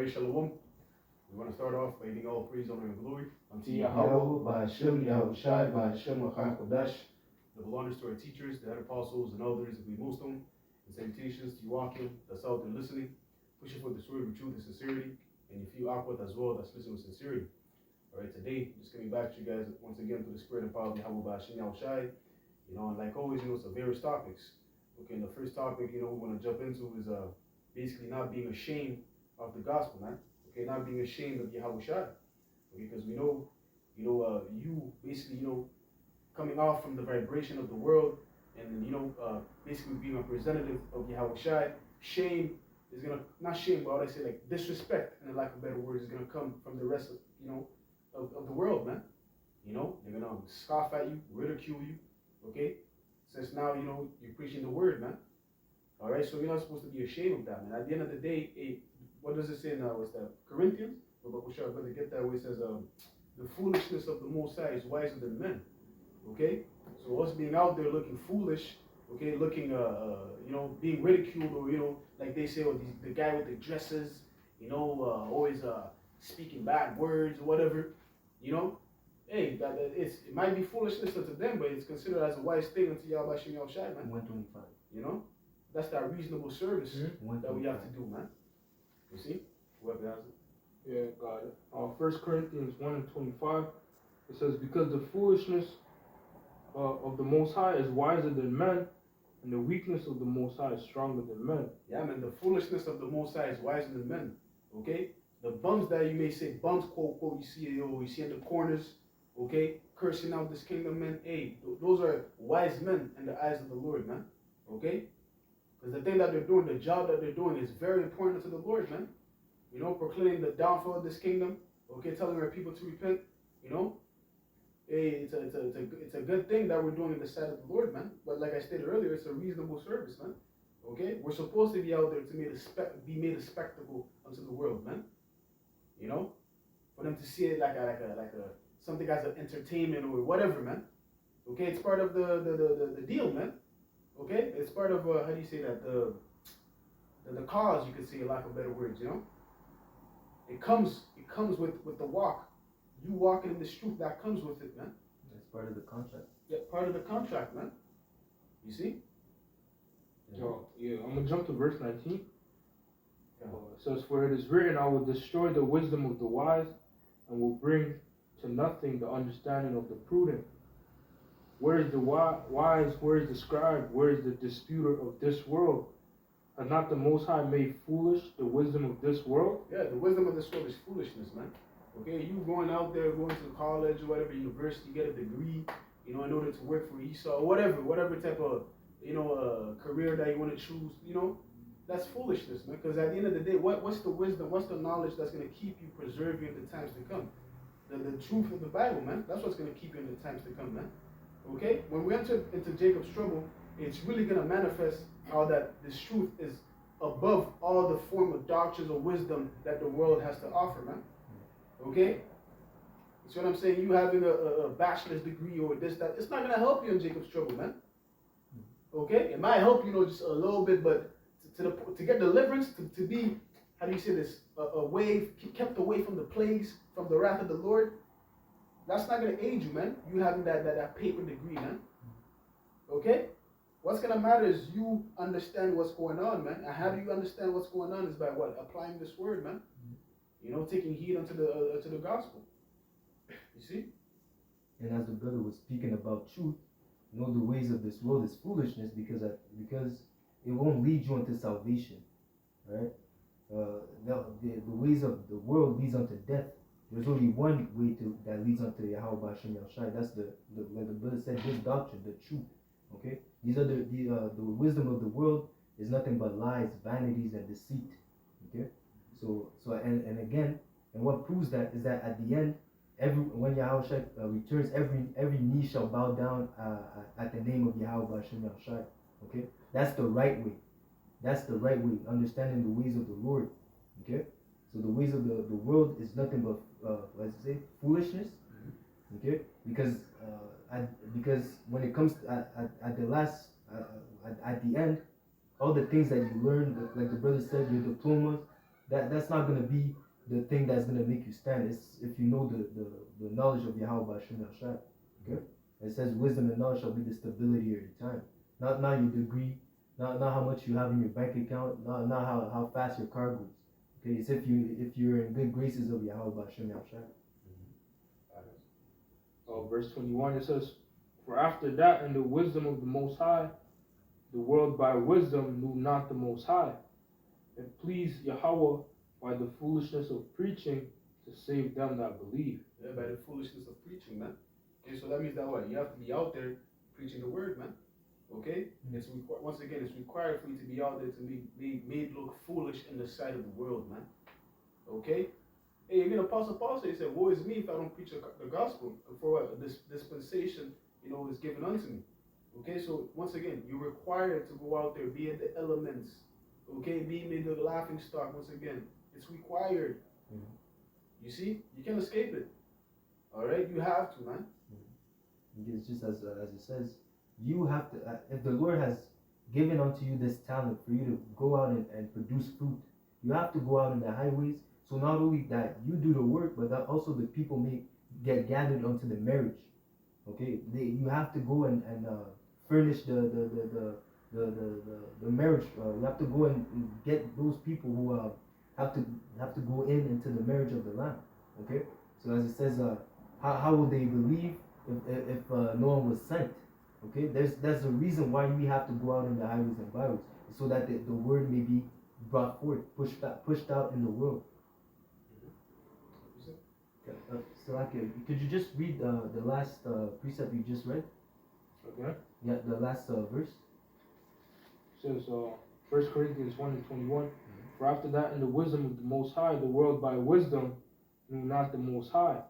Alright, Shalom. We want to start off by giving all praise, honor, and glory unto Yahweh, by Hashem, Yahushai, by Hashem, Achai Kodash. Double honors to our teachers, the head apostles, and elders of the Muslim, and salutations to you, Akim, that's out there listening, pushing for the sword with truth and sincerity, and you feel awkward as well, that's listening with sincerity. Alright, today, just coming back to you guys once again through the spirit and power of Yahweh by Hashem, Yahushai. And like always, it's a various topics. Okay, and the first topic, we want to jump into is basically not being ashamed of the gospel, man. Okay, not being ashamed of Yahweh Shai. Okay, because we know, you basically, coming off from the vibration of the world and, basically being a representative of Yahweh Shai, shame is going to, not shame, but what I say, like disrespect, and lack of better words, is going to come from the rest of the world, man. They're going to scoff at you, ridicule you, okay? Since now, you're preaching the word, man. All right, so you're not supposed to be ashamed of that, man. At the end of the day, what does it say now? It's that Corinthians? We're going to get that where it says, the foolishness of the Most High is wiser than men. Okay? So us being out there looking foolish, okay, looking, being ridiculed, or, like they say, the guy with the dresses, always speaking bad words or whatever, hey, it might be foolishness to them, but it's considered as a wise thing unto Yahweh Shem Yahushai, man. 125. That's that reasonable service that we have to do, man. You see? Whoever has it. Yeah, got it. 1 Corinthians 1:25, it says, because the foolishness of the Most High is wiser than men, and the weakness of the Most High is stronger than men. Yeah, man, the foolishness of the Most High is wiser than men. Okay? The bums that you may say, bums, quote, quote, you see in the corners, okay, cursing out this kingdom, man. Hey, those are wise men in the eyes of the Lord, man. Okay? Because the thing that they're doing, the job that they're doing is very important to the Lord, man. Proclaiming the downfall of this kingdom, okay, telling our people to repent, hey, it's a good thing that we're doing in the sight of the Lord, man. But like I stated earlier, it's a reasonable service, man. Okay? We're supposed to be out there to be made a spectacle unto the world, man. For them to see it like a something as an entertainment or whatever, man. Okay, it's part of the deal, man. Okay, it's part of how do you say that, the cause, you could say, lack of better words. It comes with the walk. You walking in this truth, that comes with it, man. That's part of the contract. Yeah, part of the contract, man. You see? Yeah, I'm gonna jump to verse 19. It says, for it is written, I will destroy the wisdom of the wise, and will bring to nothing the understanding of the prudent. Where is the wise? Where is the scribe? Where is the disputer of this world? Has not the Most High made foolish the wisdom of this world? Yeah, the wisdom of this world is foolishness, man. Okay, you going out there, going to college or whatever, university, get a degree, in order to work for Esau, or whatever type of, career that you want to choose, that's foolishness, man. Because at the end of the day, what's the wisdom, what's the knowledge that's going to keep you preserving in the times to come? The truth of the Bible, man. That's what's going to keep you in the times to come, man. Okay? When we enter into Jacob's trouble, it's really going to manifest how that this truth is above all the form of doctrines or wisdom that the world has to offer, man. Okay? That's what I'm saying. You having a bachelor's degree or this, that, it's not going to help you in Jacob's trouble, man. Okay? It might help, just a little bit, but to get deliverance, to be, how do you say this, kept away from the plagues, from the wrath of the Lord, that's not going to aid you, man. You having that paper degree, man. Okay? What's going to matter is you understand what's going on, man. And how do you understand what's going on is by what? Applying this word, man. Taking heed unto the gospel. You see? And as the brother was speaking about truth, the ways of this world is foolishness because it won't lead you unto salvation, right? The ways of the world leads unto death. There's only one way that leads unto Yahweh Shem Yahushai. That's like the brother said, this doctrine, the truth. Okay, these are the wisdom of the world is nothing but lies, vanities, and deceit. Okay, so and again, and what proves that is that at the end, when Yahushua returns, every knee shall bow down at the name of Yahweh Shem Yahushai. Okay, that's the right way. That's the right way. Understanding the ways of the Lord. Okay, so the ways of the world is nothing but let's say foolishness. Okay, because when it comes at the last at the end, all the things that you learn, like the brother said, your diplomas, That's not gonna be the thing that's gonna make you stand. It's if you know the knowledge of Yahweh Hashem Yahshua. Okay? It says wisdom and knowledge shall be the stability of your time. Not your degree, not how much you have in your bank account, not how fast your car goes. Okay, it's if you're in good graces of Yahweh Hashem Yahshua. Verse 21, it says, "For after that, in the wisdom of the Most High, the world by wisdom knew not the Most High. It pleased Yahweh by the foolishness of preaching to save them that believe." Yeah, by the foolishness of preaching, man. Okay, so that means that what? You have to be out there preaching the word, man. Okay? It's once again, it's required for you to be out there to be made look foolish in the sight of the world, man. Okay? Hey, even Apostle Paul said, he said, "Woe is me if I don't preach the gospel, for what this dispensation, is given unto me." Okay, so once again, you're required to go out there, be in the elements. Okay, be made the laughing stock. Once again, it's required. You see, you can't escape it. All right, you have to, man. It's just as it says, you have to. If the Lord has given unto you this talent for you to go out and produce fruit, you have to go out in the highways. So not only that you do the work, but that also the people may get gathered onto the marriage. Okay, you have to go and furnish the marriage. You have to go and get those people who have to go into the marriage of the Lamb. Okay, so as it says, how will they believe if no one was sent? Okay, that's the reason why we have to go out in the highways and byways, so that the word may be brought forth, pushed out in the world. Salakia, could you just read the last precept you just read? Okay. Yeah, the last verse. It says, 1 Corinthians 1:21, "For after that, in the wisdom of the Most High, the world by wisdom knew not the Most High."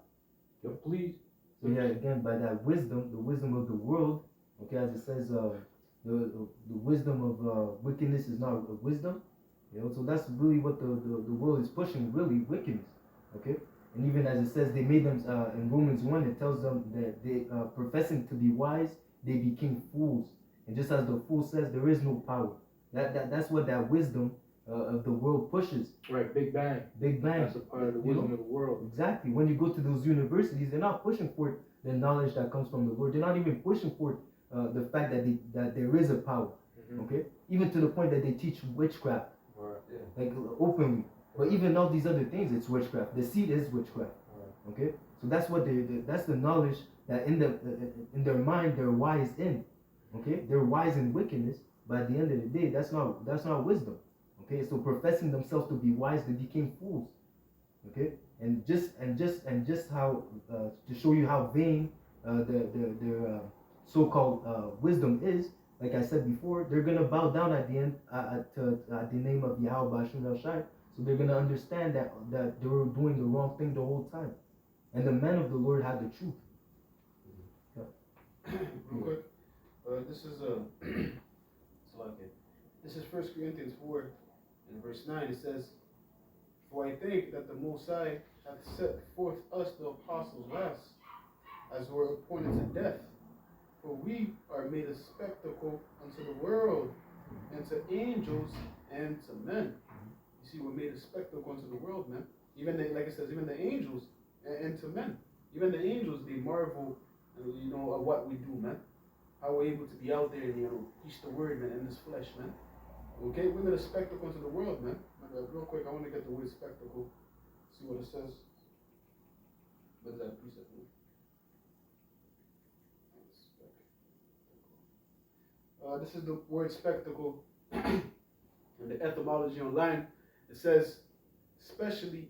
Please. So yeah, again, by that wisdom, the wisdom of the world, okay, as it says, the wisdom of wickedness is not a wisdom. So that's really what the world is pushing, really, wickedness. Okay? And even as it says, they made them, in Romans 1, it tells them that they, professing to be wise, they became fools. And just as the fool says, there is no power. That's what that wisdom of the world pushes. Right, Big Bang. Big Bang. That's a part of the wisdom of the world. Exactly. When you go to those universities, they're not pushing for the knowledge that comes from the Lord. They're not even pushing for the fact that there is a power. Okay? Even to the point that they teach witchcraft. Right. Yeah. Like openly. But even all these other things, it's witchcraft. The seed is witchcraft. Okay, so that's what that's the knowledge that in their mind they're wise in. Okay, they're wise in wickedness, but at the end of the day, that's not wisdom. Okay, so professing themselves to be wise, they became fools. Okay, and just how to show you how vain their so-called wisdom is. Like I said before, they're gonna bow down at the end at the name of Yahweh Hashem Yahshua. So they're gonna understand that they were doing the wrong thing the whole time, and the men of the Lord had the truth. Yeah. Real quick, this is this is 1 Corinthians 4 and verse 9. It says, "For I think that the Most High hath set forth us the apostles last, as were appointed to death. For we are made a spectacle unto the world, and to angels, and to men." You see, we're made a spectacle unto the world, man. Even like it says, even the angels and to men. Even the angels, they marvel, at what we do, man. How we're able to be out there and, teach the word, man, in this flesh, man. Okay, we're made a spectacle unto the world, man. Real quick, I want to get the word spectacle. See what it says. What is that precept, man? This is the word spectacle. In the etymology online, it says specially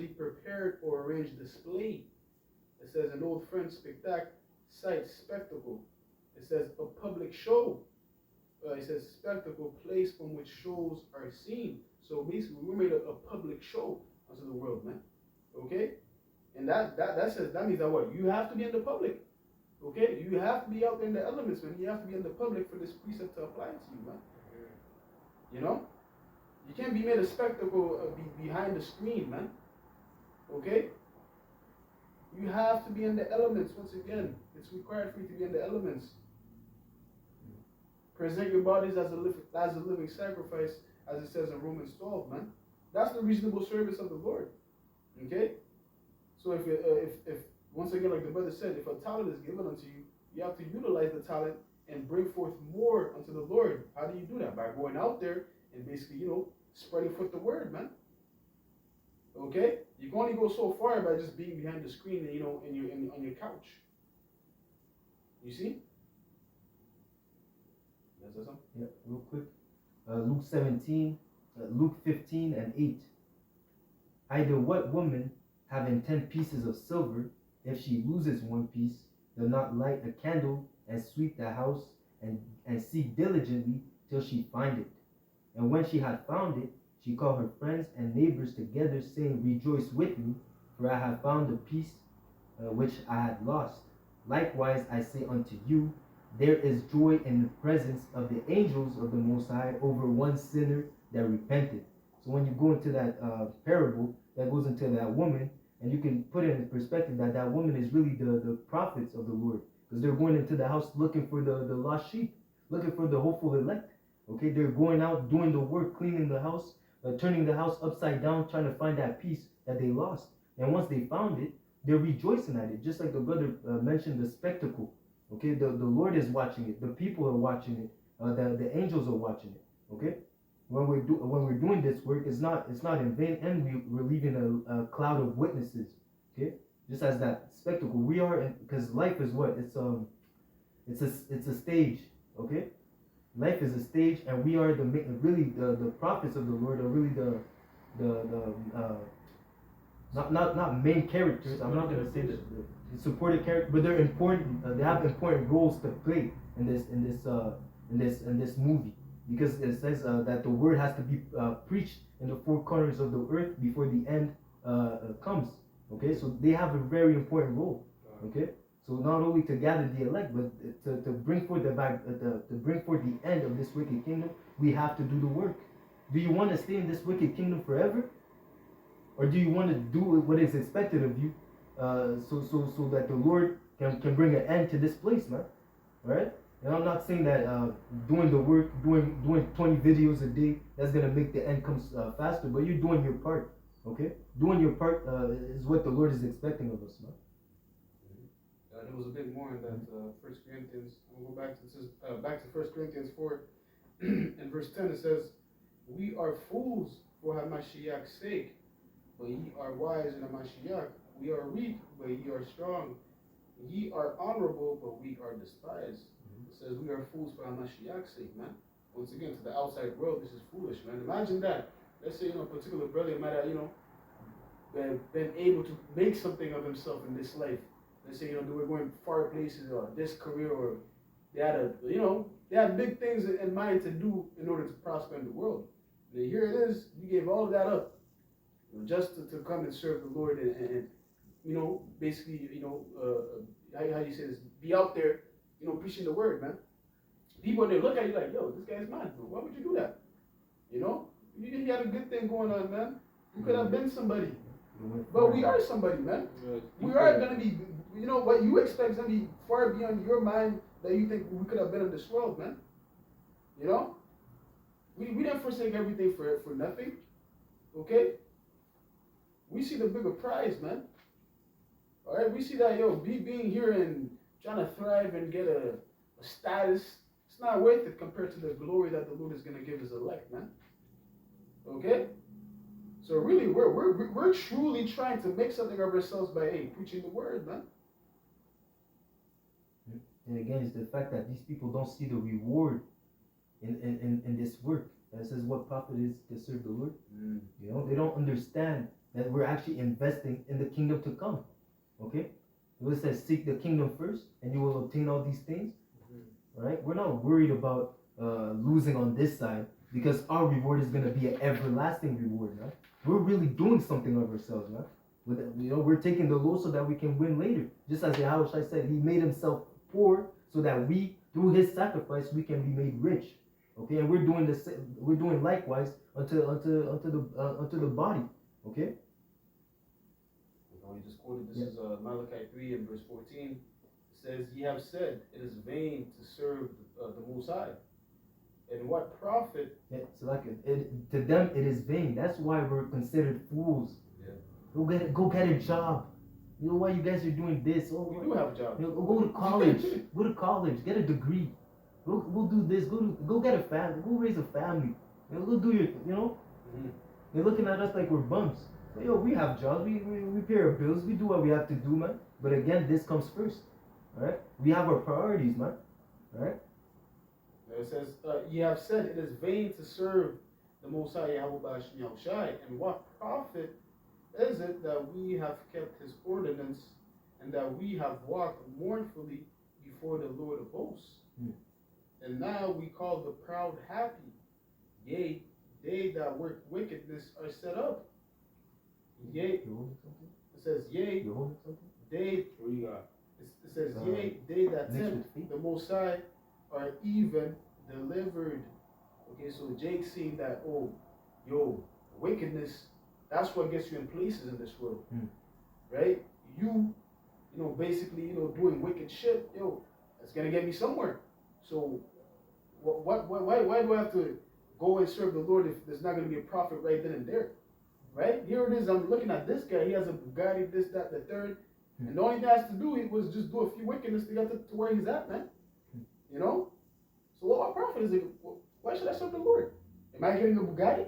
prepared or arranged display. It says an old French spectacle, sight, spectacle. It says a public show. It says spectacle, place from which shows are seen. So basically, we made a public show unto the world, man. Okay, and that means that what? You have to be in the public. Okay, you have to be out there in the elements, man. You have to be in the public for this precept to apply to you, man. You can't be made a spectacle behind the screen, man. Okay? You have to be in the elements. Once again, it's required for you to be in the elements. Present your bodies as a living sacrifice, as it says in Romans 12, man. That's the reasonable service of the Lord. Okay? So if once again, like the brother said, if a talent is given unto you, you have to utilize the talent and bring forth more unto the Lord. How do you do that? By going out there and basically, spreading forth the word, man. Okay? You can only go so far by just being behind the screen and, on your couch. You see? That's something? Yeah, real quick. Luke 15 and 8. Either what woman, having 10 pieces of silver, if she loses one piece, does not light a candle and sweep the house and seek diligently till she find it. And when she had found it, she called her friends and neighbors together, saying, Rejoice with me, for I have found the piece which I had lost. Likewise, I say unto you, there is joy in the presence of the angels of the Most High over one sinner that repented. So when you go into that parable, that goes into that woman, and you can put it in perspective that that woman is really the prophets of the Lord, because they're going into the house looking for the lost sheep, looking for the hopeful elect. Okay, they're going out doing the work, cleaning the house, turning the house upside down, trying to find that piece that they lost. And once they found it, they're rejoicing at it, just like the brother mentioned the spectacle. Okay, the Lord is watching it, the people are watching it, the angels are watching it. Okay, when we're doing this work, it's not in vain, and we're leaving a cloud of witnesses. Okay, just as that spectacle, we are, because life is what it's a stage. Okay, life is a stage, and we are the prophets of the Lord are really the not main characters. I'm not gonna say the supporting character, but they're important. They have important roles to play in this movie, because it says that the word has to be preached in the four corners of the earth before the end comes. Okay, so they have a very important role. Okay, so not only to gather the elect, but to bring forth the end of this wicked kingdom, we have to do the work. Do you want to stay in this wicked kingdom forever? Or do you want to do what is expected of you, so that the Lord can bring an end to this place, man? Right? And I'm not saying that doing the work, doing 20 videos a day, that's gonna make the end come faster. But you're doing your part, okay? Doing your part is what the Lord is expecting of us, man. There was a bit more in that First Corinthians. I'll go back to First Corinthians 4 and verse 10. It says, "We are fools for Hamashiach's sake. But ye are wise in the Mashiach. We are weak, but ye are strong. Ye are honorable, but we are despised." It says we are fools for Mashiach's sake, man. Once again, to the outside world, this is foolish, man. Imagine that. Let's say, a particular brother might have, been able to make something of himself in this life. Let's say, they were going far places, or this career, or they had big things in mind to do in order to prosper in the world. And here it is, you gave all of that up. Just to come and serve the Lord and basically, how you say this, be out there, preaching the word, man. People, they look at you like, yo, this guy's mad, bro. Why would you do that? You had a good thing going on, man. You could have been somebody. But we are somebody, man. We are going to be, what you expect is going to be far beyond your mind that you think we could have been in this world, man. We didn't forsake everything for nothing. Okay? We see the bigger prize, man. All right, we see that, being here and trying to thrive and get a status, it's not worth it compared to the glory that the Lord is going to give his elect, man. Okay? So really, we're truly trying to make something of ourselves by preaching the word, man. And again, it's the fact that these people don't see the reward in this work. That says what profit is to serve the Lord. They don't understand that we're actually investing in the kingdom to come. Okay? It says, seek the kingdom first, and you will obtain all these things. Right? We're not worried about losing on this side, because our reward is going to be an everlasting reward, man. We're really doing something of ourselves, man. We're taking the low so that we can win later. Just as Yahushua said, he made himself poor so that we, through his sacrifice, we can be made rich. Okay, and we're doing this. We're doing likewise unto the body. Okay. We just quoted this is Malachi 3 and verse 14. It says, "Ye have said, it is vain to serve the Most High." And what profit? Yeah, so like to them it is vain. That's why we're considered fools. Yeah. Go get a job. You know why you guys are doing this? Oh, We do have jobs. you know, go to college. Go to college. Get a degree. Go do this. Go get a family. Go raise a family. You know, go do your. You know. Mhm. They're looking at us like we're bums. But, yo, we have jobs. We pay our bills. We do what we have to do, man. But again, this comes first. All right. We have our priorities, man. All right. It says, "Ye have said it is vain to serve the Most High Yahweh Yahushai, and what profit is it that we have kept His ordinance, and that we have walked mournfully before the Lord of hosts? And now we call the proud happy, yea, they that work wickedness are set up. Yea," You holding something? it says, "Yea, You holding something? they," What do you got? it says, "Yea, they that mixed tempt with feet? the Most High are even delivered." Okay, so Jake's seeing that, oh, yo, wickedness, that's what gets you in places in this world. Right? You know, basically, you know, doing wicked shit, yo, that's gonna get me somewhere. So why do I have to go and serve the Lord if there's not gonna be a profit right then and there? Right? Here it is, I'm looking at this guy, he has a Bugatti, this, that, the third, and all he has to do was just do a few wickedness to get to where he's at, man. You know? So what profit is it? Why should I serve the Lord? Am I getting a Bugatti?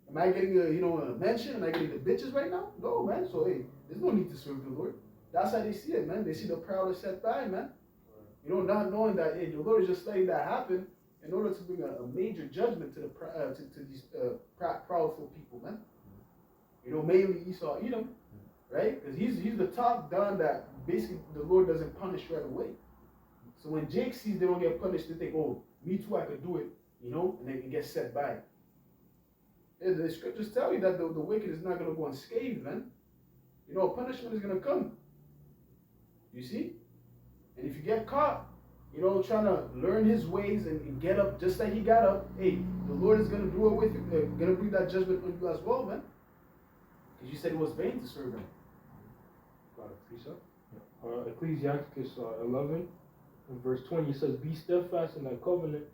Am I getting a mansion? Am I getting the bitches right now? No, man. So hey, there's no need to serve the Lord. That's how they see it, man. They see the proud are set by, man. You know, not knowing that hey, the Lord is just letting that happen in order to bring a major judgment to the to these proudful people, man. You know, mainly Esau, Edom, right? Because he's the top don that basically the Lord doesn't punish right away. So when Jake sees they don't get punished, they think, oh, me too, I could do it, you know, and they can get set by. And the scriptures tell you that the wicked is not going to go unscathed, man. You know, punishment is going to come. You see? And if you get caught, you know, trying to learn his ways and get up just like he got up, hey, the Lord is going to do it with you. Going to bring that judgment on you as well, man. Because you said it was vain to serve him. Got a precept? Ecclesiasticus 11, in verse 20, it says, "Be steadfast in thy covenant,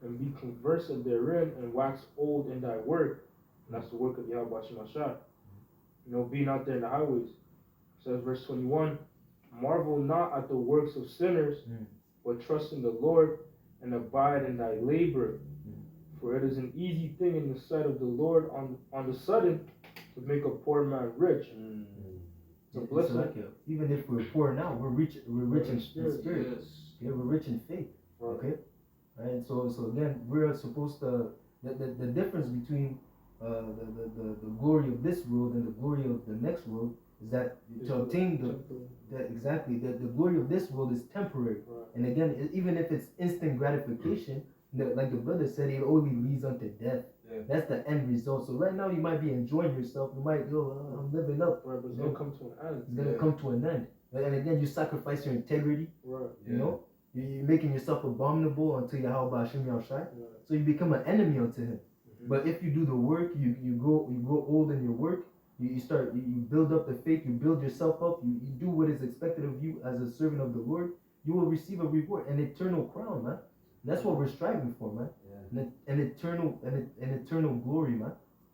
and be conversant therein, and wax old in thy work." And that's the work of Yahweh Shemashah. You know, being out there in the highways. It says, verse 21, "Marvel not at the works of sinners, but trust in the Lord, and abide in thy labor. For it is an easy thing in the sight of the Lord on the sudden to make a poor man rich." So blessed. Like, even if we're poor now, we're rich in spirit. Yes. Yeah, we're rich in faith. Right. Okay? Right? So again, we're supposed to the difference between the glory of this world and the glory of the next world is that to obtain the glory of this world is temporary. Right. And again, even if it's instant gratification, like the brother said, it only leads unto death. Yeah. That's the end result. So right now you might be enjoying yourself. You might go, I'm living up. Right, but it's going to come to an end. It's gonna come to an end. And again, you sacrifice your integrity. Right. You know, you're making yourself abominable unto Yahweh Hashem Yahushai. Right. So you become an enemy unto Him. But if you do the work, you grow old in your work. You build up the faith. You build yourself up. You do what is expected of you as a servant of the Lord. You will receive a reward, an eternal crown, man. That's what we're striving for, man. An eternal glory, man.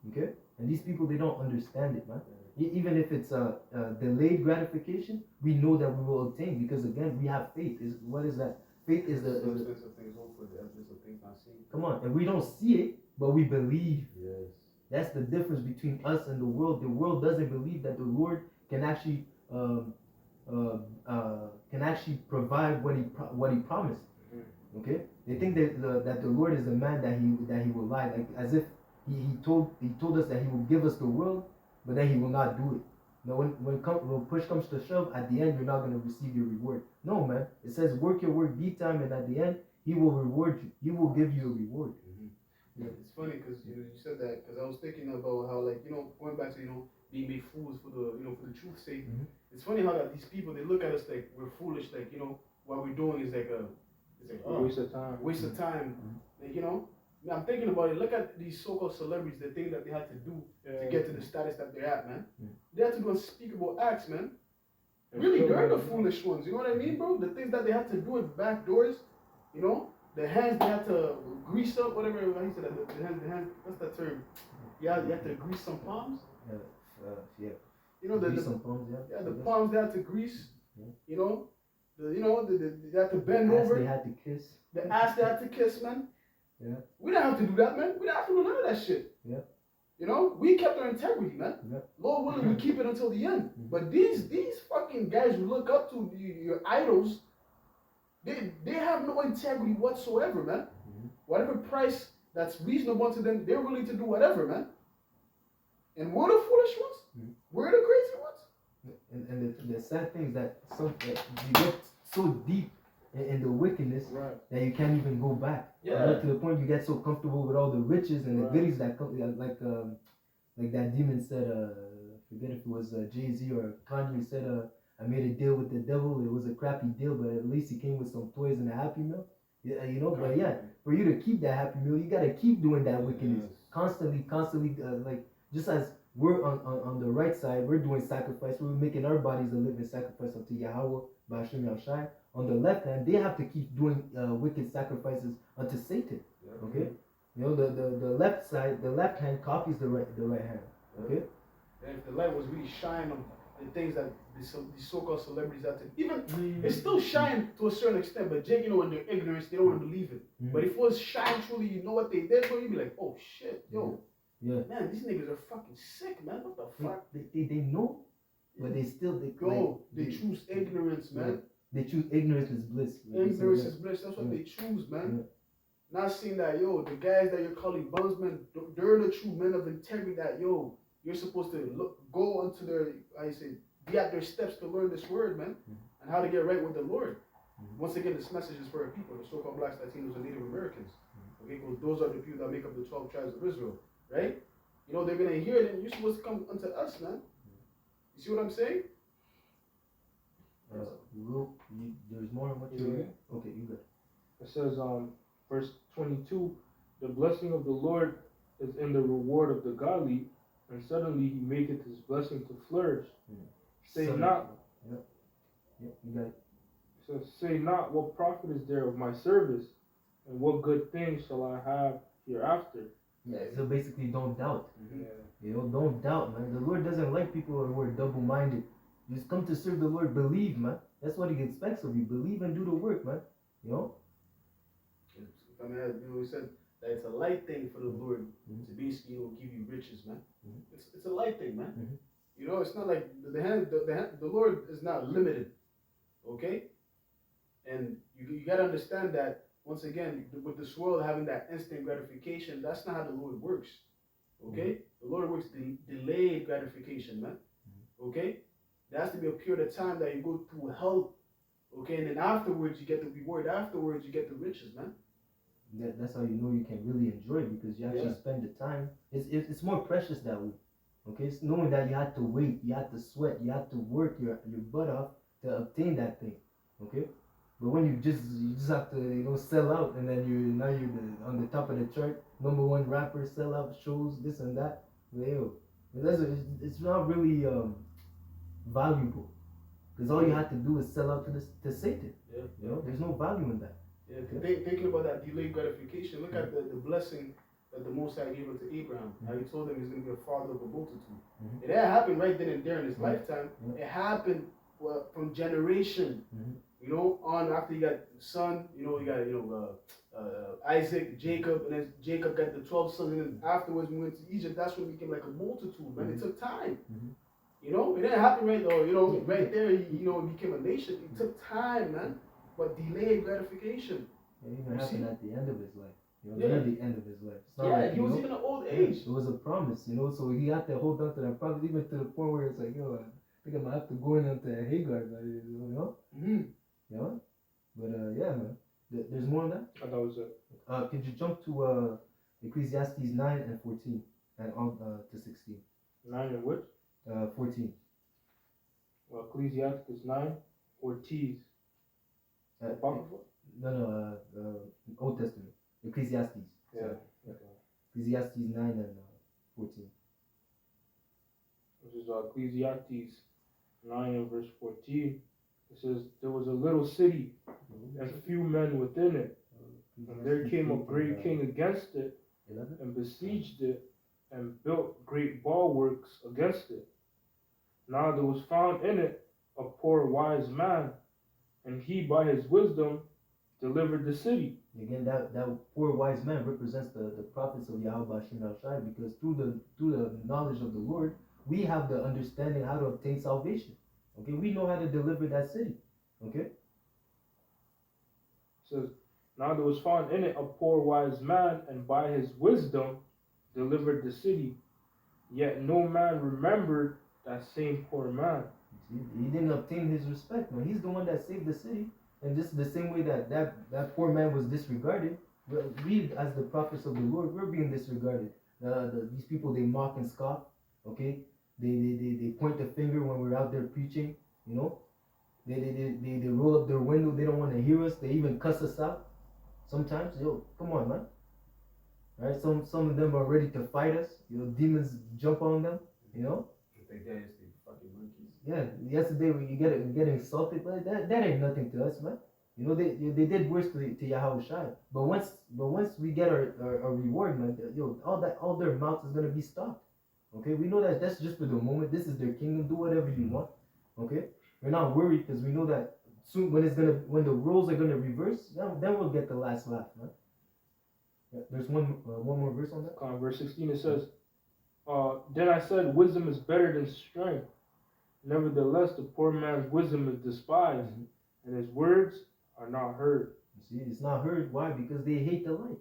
Okay. And these people, they don't understand it, man. Even if it's a delayed gratification, we know that we will obtain because again, we have faith. What is that? Faith is the substance of things hoped for, the evidence of things not seen. Come on, and we don't see it, but we believe. Yes. That's the difference between us and the world. The world doesn't believe that the Lord can actually provide what he promised. Okay, they think that the Lord is a man that he will lie, like as if he told us that he will give us the world, but then he will not do it. Now when push comes to shove, at the end you're not going to receive your reward. No, man. It says work your work, beat time, and at the end he will reward you. He will give you a reward. Yeah, it's funny because you said that because I was thinking about how going back to being made fools for the truth's sake. It's funny how that these people, they look at us like we're foolish, like what we're doing is like waste of time. Waste of time. Like, I'm thinking about it. Look at these so-called celebrities, the thing that they had to do to get to the status that they're at, man. They had to do unspeakable acts, man. Really, they're the foolish ones. You know what I mean, bro? The things that they had to do with back doors, the hands they had to grease up, whatever he said. The hands. What's that term? Yeah, you have to grease some palms. Yeah. You know Grease some palms, yeah, the I guess. palms they had to grease. Yeah. You know, they had to bend The ass over. they had to kiss. The ass they had to kiss, man. Yeah. We didn't have to do that, man. We didn't have to do none of that shit. Yeah. You know, we kept our integrity, man. Yeah. Lord willing, we keep it until the end. Mhm. But these fucking guys you look up to, your idols, they have no integrity whatsoever, man. Mhm. Whatever price that's reasonable to them, they're willing to do whatever, man. And we're the foolish ones. Mhm. We're the crazy ones. And the sad thing is that you get so deep in the wickedness Right. that you can't even go back. Yeah. To the point you get so comfortable with all the riches and the Right. goodies that come, like that demon said. I forget if it was Jay-Z or Kanye said, I made a deal with the devil. It was a crappy deal, but at least he came with some toys and a Happy Meal. Yeah, you know. But yeah, for you to keep that Happy Meal, you gotta keep doing that wickedness Yes. constantly. Like just as we're on the right side, we're doing sacrifice. We're making our bodies a living sacrifice unto Yahweh, Ba'ashem Yahushai. On the left hand, they have to keep doing wicked sacrifices unto Satan. Okay, you know the left side, the left hand copies the right hand. Okay, And if the light was really shining on the things that these so-called celebrities have to, even it's still shine to a certain extent, but Jake, in their ignorance, they don't want to believe it. Mhm. But if it was shine truly, you know what they did, bro, you'd be like, oh shit, yo, yeah, man, these niggas are fucking sick, man. What the fuck? they know, but they still they They choose ignorance, man. They choose ignorance is bliss. Ignorance is bliss. That's what Yeah. they choose, man. Yeah. Not seeing that, yo, the guys that you're calling bumsmen, they're the true men of integrity. That, yo, you're supposed to go onto their, be at their steps to learn this word, man, and how to get right with the Lord. Once again, this message is for our people, the so-called blacks, Latinos, and Native Americans. Okay, because those are the people that make up the 12 tribes of Israel, right? You know, they're gonna hear it, and you're supposed to come unto us, man. You see what I'm saying? There's more on what you read? Okay, you got it. It says, verse 22, the blessing of the Lord is in the reward of the godly, and suddenly he maketh his blessing to flourish. Say Suddenly. not, Yeah, you got it. so say not, what profit is there of my service, and what good things shall I have hereafter? Yeah, so basically don't doubt. Yeah. You know, don't doubt, man. The Lord doesn't like people who are double-minded. Just come to serve the Lord, believe, man. That's what he expects of you. Believe and do the work, man. You know? I mean, we said that it's a light thing for the Lord to basically, give you riches, man. It's a light thing, man. You know, it's not like the Lord is not limited, okay? And you got to understand that, once again, with this world having that instant gratification, that's not how the Lord works, okay? The Lord works delayed gratification, man, okay? There has to be a period of time that you go through hell, okay? And then afterwards, you get the reward. Afterwards, you get the riches, man. That's how you know you can really enjoy it, because you actually spend the time. It's more precious that way. Okay, it's knowing that you had to wait, you had to sweat, you had to work your butt off to obtain that thing. Okay, but when you just have to sell out, and then you're on the top of the chart, #1 rapper, sell out shows, this and that. It's not really valuable, because all you had to do is sell out to Satan. Yeah. You know, there's no value in that. Yeah, thinking about that delayed gratification, look at the blessing that the Most High gave unto Abraham. How he told him he's going to be a father of a multitude. It didn't happen right then and there in his lifetime. It happened from generation, on after he got son, he got, Isaac, Jacob, and then Jacob got the 12 sons, and then afterwards we went to Egypt. That's when it became like a multitude, man. It took time. It didn't happen right there, it became a nation. It took time, man. But delayed gratification. It even happened at the end of his life. Yeah. Near the end of his life. It's not Yeah, like, he was even an old age. It was a promise, so he had to hold on to that promise, even to the point where it's like, I think I'm gonna have to go in onto Hagar, But yeah, man. There's more on that? And that was it. Could you jump to Ecclesiastes 9 and 14 and on to 16? 9 and what? 14. Well, Ecclesiastes 9 or T's. Apocrypha? No, Old Testament. Ecclesiastes. Yeah. Sorry. Okay. Ecclesiastes 9 and 14. This is Ecclesiastes 9 and verse 14. It says, there was a little city and few men within it, And there came a great king against it, 11. and besieged it, and built great bulwarks against it. Now there was found in it a poor wise man, and he by his wisdom delivered the city. Again, that poor wise man represents the prophets of Yahweh Shem Shai, because through the knowledge of the Lord, we have the understanding how to obtain salvation. Okay, we know how to deliver that city. Okay. It says, now there was found in it a poor wise man, and by his wisdom delivered the city. Yet no man remembered that same poor man. He didn't obtain his respect, man. He's the one that saved the city. And just the same way that poor man was disregarded, we as the prophets of the Lord, we're being disregarded. These people, they mock and scoff. Okay, they point the finger when we're out there preaching. You know, they roll up their window. They don't want to hear us. They even cuss us out. Sometimes, yo, come on, man. All right, some of them are ready to fight us. You know, demons jump on them. You know. Like that is the fucking monkeys. Yeah, yesterday when you get insulted, but that ain't nothing to us, man. You know, they did worse to Yahweh Shai. But once we get our reward, man, yo, all their mouths is gonna be stopped. Okay, we know that that's just for the moment. This is their kingdom. Do whatever you want. Okay, we're not worried because we know that soon when the roles are gonna reverse, then we'll get the last laugh, man. Yeah, there's one more verse on that. Verse 16 it says, then I said, wisdom is better than strength. Nevertheless, the poor man's wisdom is despised, and his words are not heard. You see, it's not heard. Why? Because they hate the light.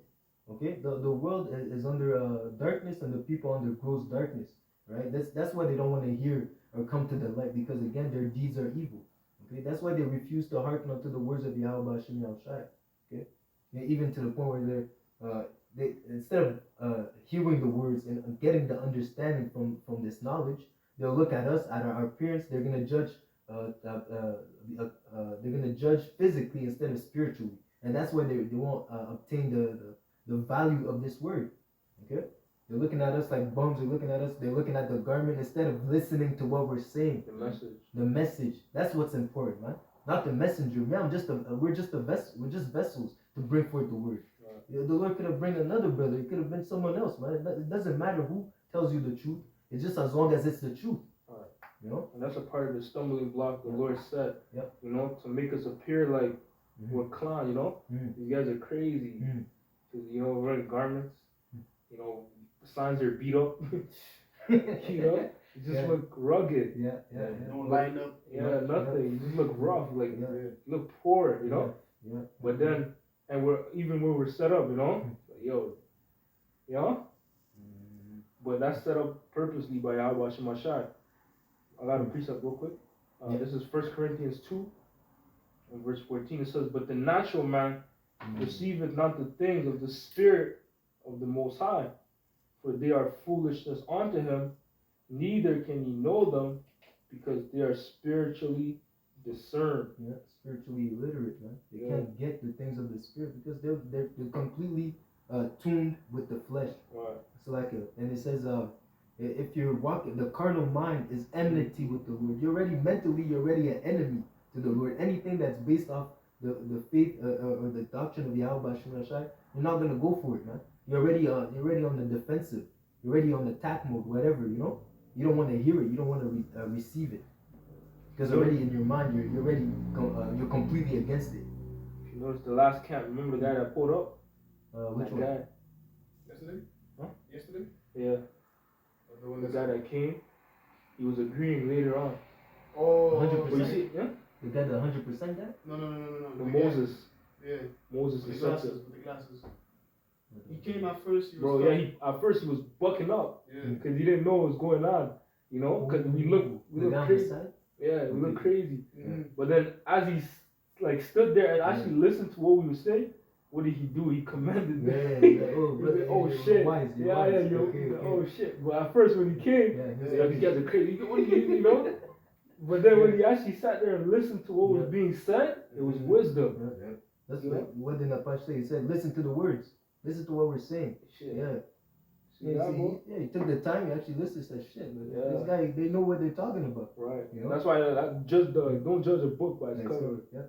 Okay, the world is under darkness, and the people under gross darkness. Right? That's why they don't want to hear or come to the light, because again, their deeds are evil. Okay, that's why they refuse to hearken unto the words of Yahweh Shem Shai. Okay, yeah, even to the point where they instead of hearing the words and getting the understanding from this knowledge, they'll look at us, at our appearance. They're gonna judge. They're gonna judge physically instead of spiritually, and that's why they won't obtain the value of this word. Okay, they're looking at us like bums. They're looking at us. They're looking at the garment instead of listening to what we're saying. The message. The message. That's what's important, man. Not the messenger. Man, we're just a vessel. We're just vessels to bring forth the word. Right. The Lord could have bring another brother. It could have been someone else, man. It doesn't matter who tells you the truth. It's just as long as it's the truth. Right. You know? And that's a part of the stumbling block the Lord set. Yep. You know, to make us appear like we're clown, you know? These guys are crazy. Because, you know, we're wearing garments. You know, the signs are beat up. You know? You just look rugged. Yeah. No line up. Yeah, nothing. You just look rough. Like, you look poor, you know? Yeah. But then, and even when we're set up, you know? Like, yo, you know? But that's set up purposely by Yahweh Shem Shai. I got a precept real quick. This is 1 Corinthians 2, and verse 14. It says, but the natural man receiveth not the things of the Spirit of the Most High, for they are foolishness unto him, neither can he know them, because they are spiritually discerned. Yeah, spiritually illiterate, man. They can't get the things of the Spirit because they're completely tuned with the flesh. Right. It's like and it says, if you're walking, the carnal mind is enmity with the Lord. You're already an enemy to the Lord. Anything that's based off the faith or the doctrine of Yahweh Shem Shai, you're not gonna go for it, man. You're already on the defensive. You're already on attack mode, whatever, you know. You don't want to hear it. You don't want to receive it, because already in your mind, you're completely against it. If you notice the last camp, remember the guy that pulled up? Which one? Guy? Yesterday? Huh? Yesterday? Yeah. The guy that came, he was agreeing later on. Oh, 100%. But you see, yeah? The guy, the 100% guy? No. The Moses. Yeah. Moses With is the glasses. With the glasses. He came at first. He was at first he was bucking up. Yeah. Because he didn't know what was going on. You know? Because we look crazy. Yeah, we look crazy. Mm-hmm. But then as he stood there and actually listened to what we were saying, what did he do? He commended them. Oh shit. Oh shit. But at first when he came, these guys are crazy. What do you know? But then when he actually sat there and listened to what was being said, it was wisdom. Yeah. That's what did Napash say? He said, listen to the words. Listen to what we're saying. Shit. Yeah. See that, bro? He took the time. He actually listened to that shit. This guy, they know what they're talking about. Right. You know? That's why don't judge a book by its cover. Yeah.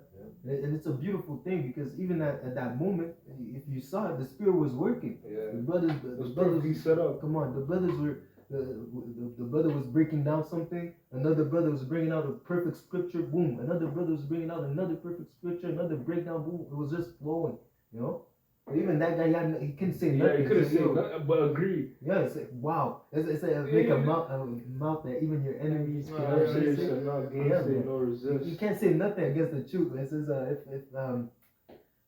And it's a beautiful thing because even at that moment, if you saw it, the spirit was working. Yeah. The brothers, The spirit being set up. Come on, the brothers were. The brother was breaking down something. Another brother was bringing out a perfect scripture. Boom. Another brother was bringing out another perfect scripture. Another breakdown. Boom. It was just flowing. You know. But even that guy, he couldn't say nothing. Yeah, he couldn't say yo, nothing, but agree. Yeah, it's like, wow. It's like make a mouth that even your enemies can Yeah, actually you say. shall not Yeah, gainsay man. nor resist. You can't say nothing against the truth. It says,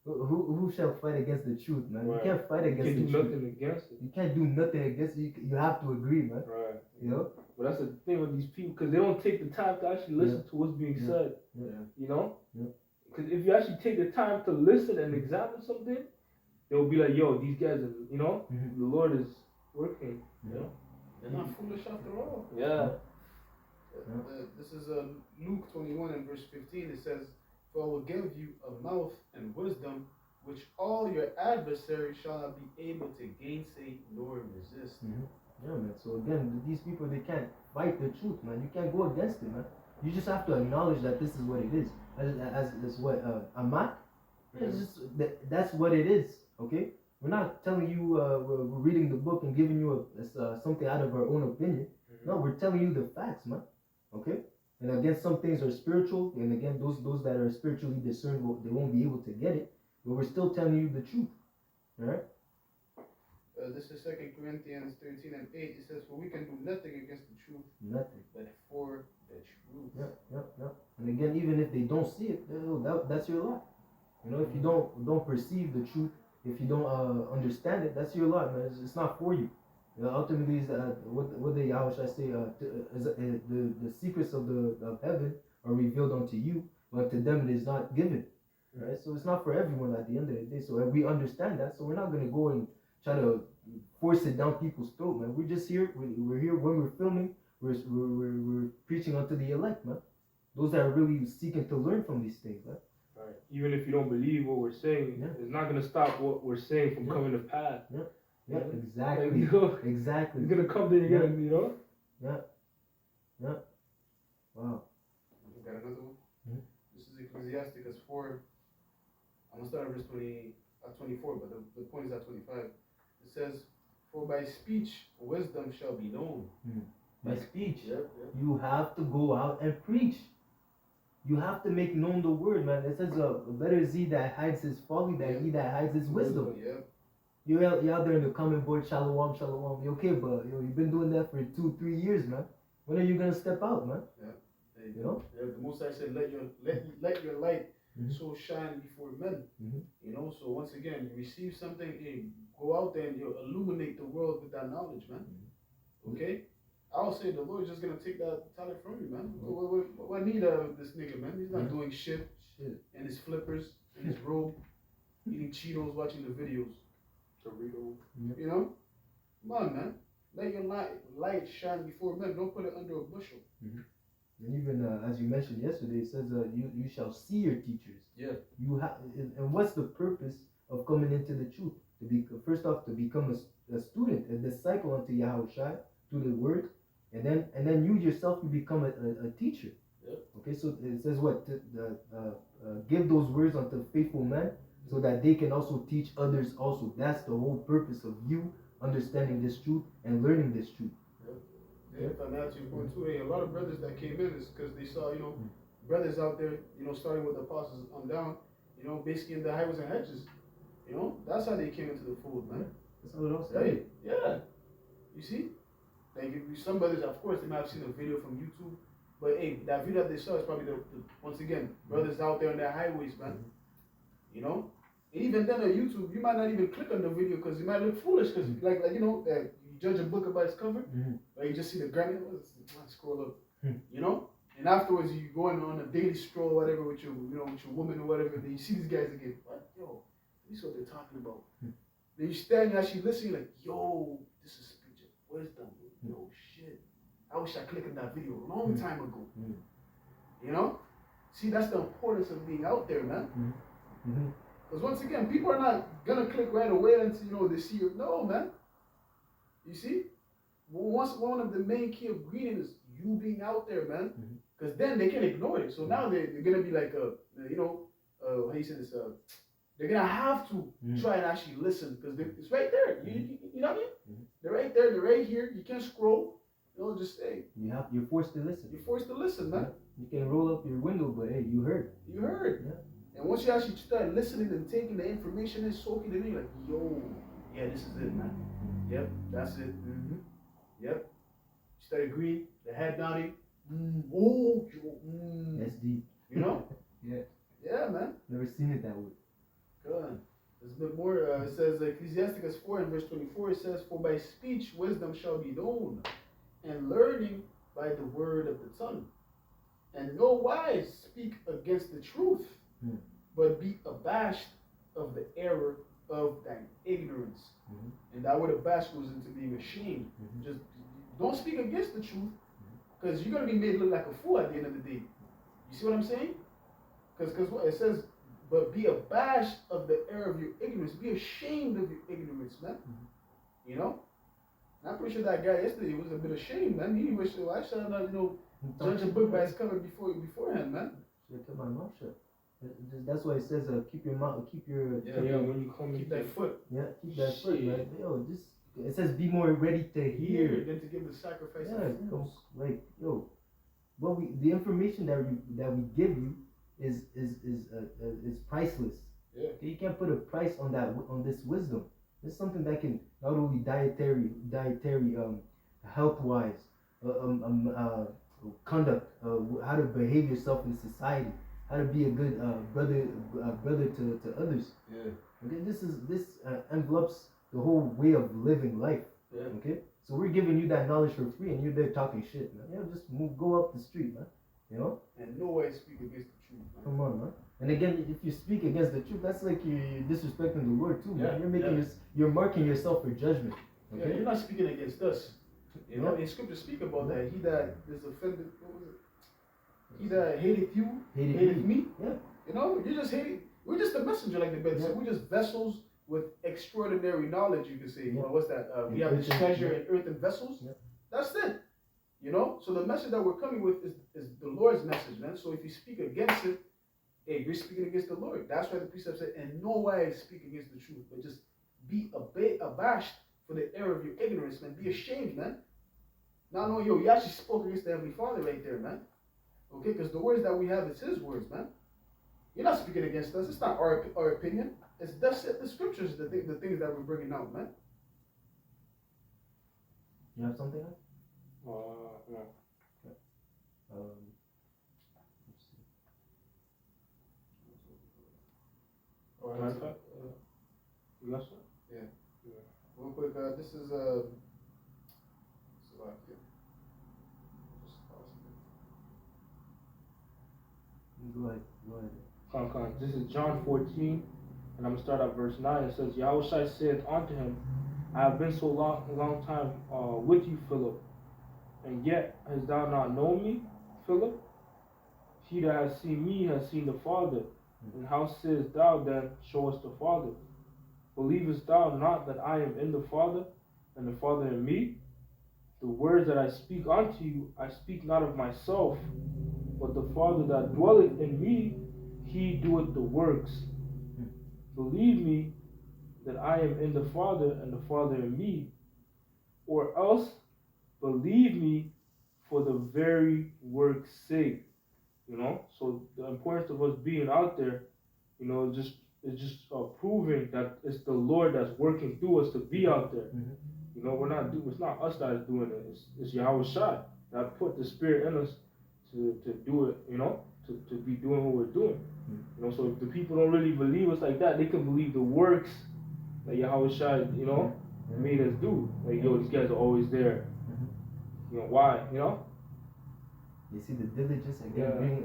who shall fight against the truth, man? Right. You can't fight You against can't the do truth. nothing against it. You can't do nothing against it. You have to agree, man. Right. You know? But that's the thing with these people, because they don't take the time to actually listen to what's being said. Yeah. You know? Yeah. Because if you actually take the time to listen and examine something, they'll be like, yo, these guys are, you know, Mhm. the Lord is working. Yeah. They're not foolish after all. Yeah. This is Luke 21 and verse 15. It says, "For I will give you a mouth and wisdom, which all your adversaries shall not be able to gainsay nor resist." Yeah, man. So again, these people, they can't fight the truth, man. You can't go against it, man. You just have to acknowledge that this is what it is. As what Amat, it's just that's what it is. Okay, we're not telling you we're reading the book and giving you something out of our own opinion. No, we're telling you the facts, man. Okay, and again, some things are spiritual, and again, those that are spiritually discerned, they won't be able to get it. But we're still telling you the truth. All right. This is 2 Corinthians 13 and 8. It says, "For we can do nothing against the truth, Nothing. but for the truth." Yeah. And again, even if they don't see it, that's your lot. You know, if you don't perceive the truth, if you don't understand it, that's your lot, man. It's not for you. Ultimately, is what the how should I say? The secrets of heaven are revealed unto you, but to them it is not given. Right? So it's not for everyone at the end of the day. So we understand that. So we're not gonna go and try to force it down people's throat, man. We're just here. We're here when we're filming. We're preaching unto the elect, man. Those that are really seeking to learn from these things, man. Right. Even if you don't believe what we're saying, it's not gonna stop what we're saying from coming to pass. Yeah, exactly. Like, you know, Exactly. it's gonna come there again, you know? Wow. You got another one? Mhm. This is Ecclesiasticus 4. I'm gonna start at verse 24, but the point is at 25. It says, "For by speech wisdom shall be known." By speech, Yep. you have to go out and preach. You have to make known the word, man. It says, "Better is he that hides his folly than he that hides his wisdom." Yep. You're out there in the comment board, shalom. You okay, but you've been doing that for 2-3 years, man. When are you gonna step out, man? You know? Yeah, the Most High said, let your light Mhm. so shine before men." Mhm. You know, so once again, you receive something, hey, go out there and illuminate the world with that knowledge, man. Okay? I'll say the Lord's just gonna take that talent from you, man. What need of this nigga, man? He's not doing shit and his flippers and his robe, eating Cheetos, watching the videos. Dorito. You know? Come on, man. Let your light shine before men. Don't put it under a bushel. And even as you mentioned yesterday, it says you shall see your teachers. Yeah. You have, and what's the purpose of coming into the truth? To be first off to become a student, a disciple unto Yahushua through the word, and then you yourself you become a teacher. Yep. Okay, so it says what give those words unto faithful men, so that they can also teach others. Also, that's the whole purpose of you understanding this truth and learning this truth. Yeah, if I add to your point too, hey, a lot of brothers that came in is because they saw, brothers out there, starting with the apostles on down, basically in the highways and hedges. That's how they came into the fold, man. That's how it all Hey, started. yeah. You see? Like, some brothers, of course, they might have seen a video from YouTube, but hey, that video that they saw is probably once again, brothers out there on their highways, man. Even then on YouTube, you might not even click on the video because it might look foolish because, you judge a book by its cover, or you just see the granny, scroll up, and afterwards you going on a daily stroll, whatever, with your woman or whatever, then you see these guys again, what, yo, this is what they're talking about. Then you stand and actually listen, you're like, yo, this is speech of wisdom, yo, shit. I wish I clicked on that video a long time ago. See, that's the importance of being out there, man. Because once again, people are not gonna click right away until they see you. No, man. You see, one of the main key ingredients is you being out there, man. Because then they can ignore it. So now they're gonna be like how you say this, they're gonna have to try and actually listen because it's right there. You know what I mean? They're right there. They're right here. You can't scroll. Just hey. You're forced to listen. You're forced to listen, man. You can roll up your window, but hey, you heard. You heard. Yeah. And once you actually start listening and taking the information and soaking it in, you're like, yo, yeah, this is it, man. Yep, that's it. Yep. You start agreeing, the head nodding. That's deep. You know? Yeah. Yeah, man. Never seen it that way. Good. There's a bit more. It says Ecclesiasticus 4 and verse 24. It says, "For by speech wisdom shall be known, and learning by the word of the tongue. And no wise speak against the truth, but be abashed of the error of thine ignorance." And that word abashed goes into being ashamed. Just don't speak against the truth, because you're gonna be made look like a fool at the end of the day. You see what I'm saying? Because what it says, but be abashed of the error of your ignorance. Be ashamed of your ignorance, man. You know? And I'm pretty sure that guy yesterday was a bit ashamed, man. He wished, I should not, judge a book by its cover beforehand, man. Should have kept my mouth shut. That's why it says, keep your mouth, keep your when you come keep that foot. Yeah, keep that foot, man. Yo, just it says be more ready to hear than to give the sacrifice. Yeah, like the information that we give you is priceless. Yeah. You can't put a price on this wisdom. It's something that can not only dietary health wise, conduct, how to behave yourself in society, how to be a good brother to others. Yeah. Okay, this envelopes the whole way of living life. Yeah. Okay, so we're giving you that knowledge for free, and you're there talking shit, man. Just go up the street, man. And no way speak against the truth, man. Come on, man. And again, if you speak against the truth, that's like you're disrespecting the Lord too, man. You're making you're marking yourself for judgment. Okay, you're not speaking against us. In Scripture speak about that. He that is offended, what was it? He that hateth you, hateth me. Yeah. You just hate. We're just a messenger, like the Ben said. We're just vessels with extraordinary knowledge, you can say. Well, what's that? We have this treasure in earthen vessels. Yeah. That's it. So the message that we're coming with is the Lord's message, man. So if you speak against it, hey, you're speaking against the Lord. That's why the precept said, "And no way speak against the truth, but just be abashed for the error of your ignorance, man. Be ashamed, man." Now, no, you actually spoke against the Heavenly Father right there, man. Okay, because the words that we have is His words, man. You're not speaking against us. It's not our opinion. It's the scriptures, the things that we're bringing out, man. You have something? No. Okay. Let's see. Alright. You got some? Yeah. Real quick, this is Slovakia. Go ahead. This is John 14, and I'm going to start at verse 9. It says, Yahushua said unto him, I have been so long time with you, Philip, and yet hast thou not known me, Philip? He that has seen me has seen the Father. And how sayest thou then, show us the Father? Believest thou not that I am in the Father, and the Father in me? The words that I speak unto you, I speak not of myself, but the Father that dwelleth in me, he doeth the works. Believe me that I am in the Father, and the Father in me, or else believe me for the very work's sake. So the importance of us being out there, it's just proving that it's the Lord that's working through us to be out there. It's not us that is doing it. It's Yahushua that put the Spirit in us to do it. To be doing what we're doing. So if the people don't really believe us like that, they can believe the works that Yahushua, made us do. Like, these guys are always there. Why? They see the diligence and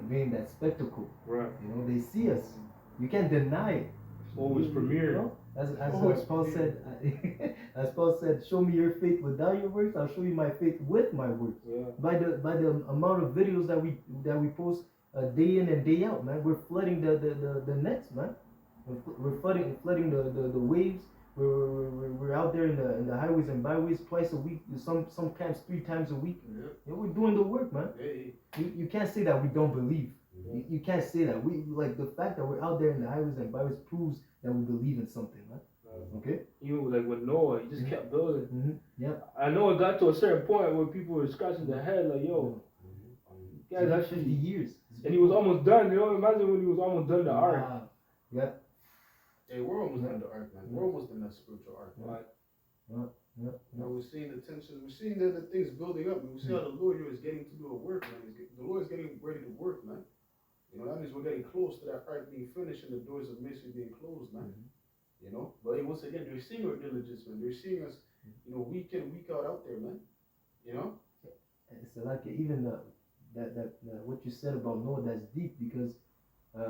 bringing that spectacle. Right. They see us. You can't deny it. It's always premiere. As Paul said, show me your faith without your works, I'll show you my faith with my works. Yeah. By the amount of videos that we post day in and day out, man, we're flooding the nets, man. We're flooding the waves. We're out there in the highways and byways twice a week. Some camps 3 times a week. Yeah. We're doing the work, man. Hey. You can't say that we don't believe. You can't say that. We like the fact that we're out there in the highways and byways proves that we believe in something, man. Okay. Even like with Noah, he just kept building. Yeah. I know it got to a certain point where people were scratching their head like, yo, guys, So actually, 50 years. and he was almost done. You know, imagine when he was almost done the ark. Wow. Yeah. Hey, we're almost done the arc, man. We're almost in that spiritual arc. Right. Yeah. You know, we're seeing the tension. We're seeing the things building up. We see how the Lord here is getting to do a work, man. The Lord is getting ready to work, man. You know, that means we're getting close to that arc being finished and the doors of mystery being closed, man. You know, but hey, once again, they're seeing our diligence, man. They're seeing us, you know, week in, week out there, man. You know? So like even what you said about Noah, that's deep because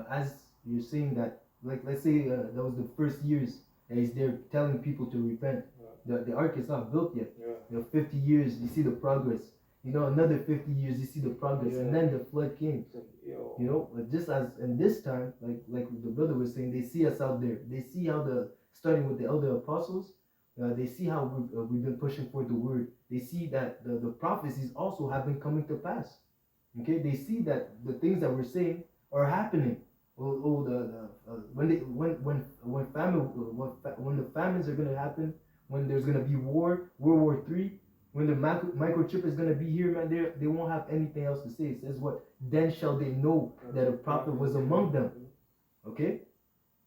as you're saying that, like let's say that was the first years that he's there telling people to repent. The ark is not built yet. Yeah. You know, 50 years you see the progress. You know, another 50 years you see the progress, and then the flood came. You know, just as in this time, like the brother was saying, they see us out there. They see how starting with the elder apostles, they see how we've been pushing for the word. They see that the prophecies also have been coming to pass. Okay, they see that the things that we're saying are happening. When the famines are gonna happen, when there's gonna be war, World War III. When the microchip is going to be here, man, they won't have anything else to say. It says what? Then shall they know that a prophet was among them. Okay?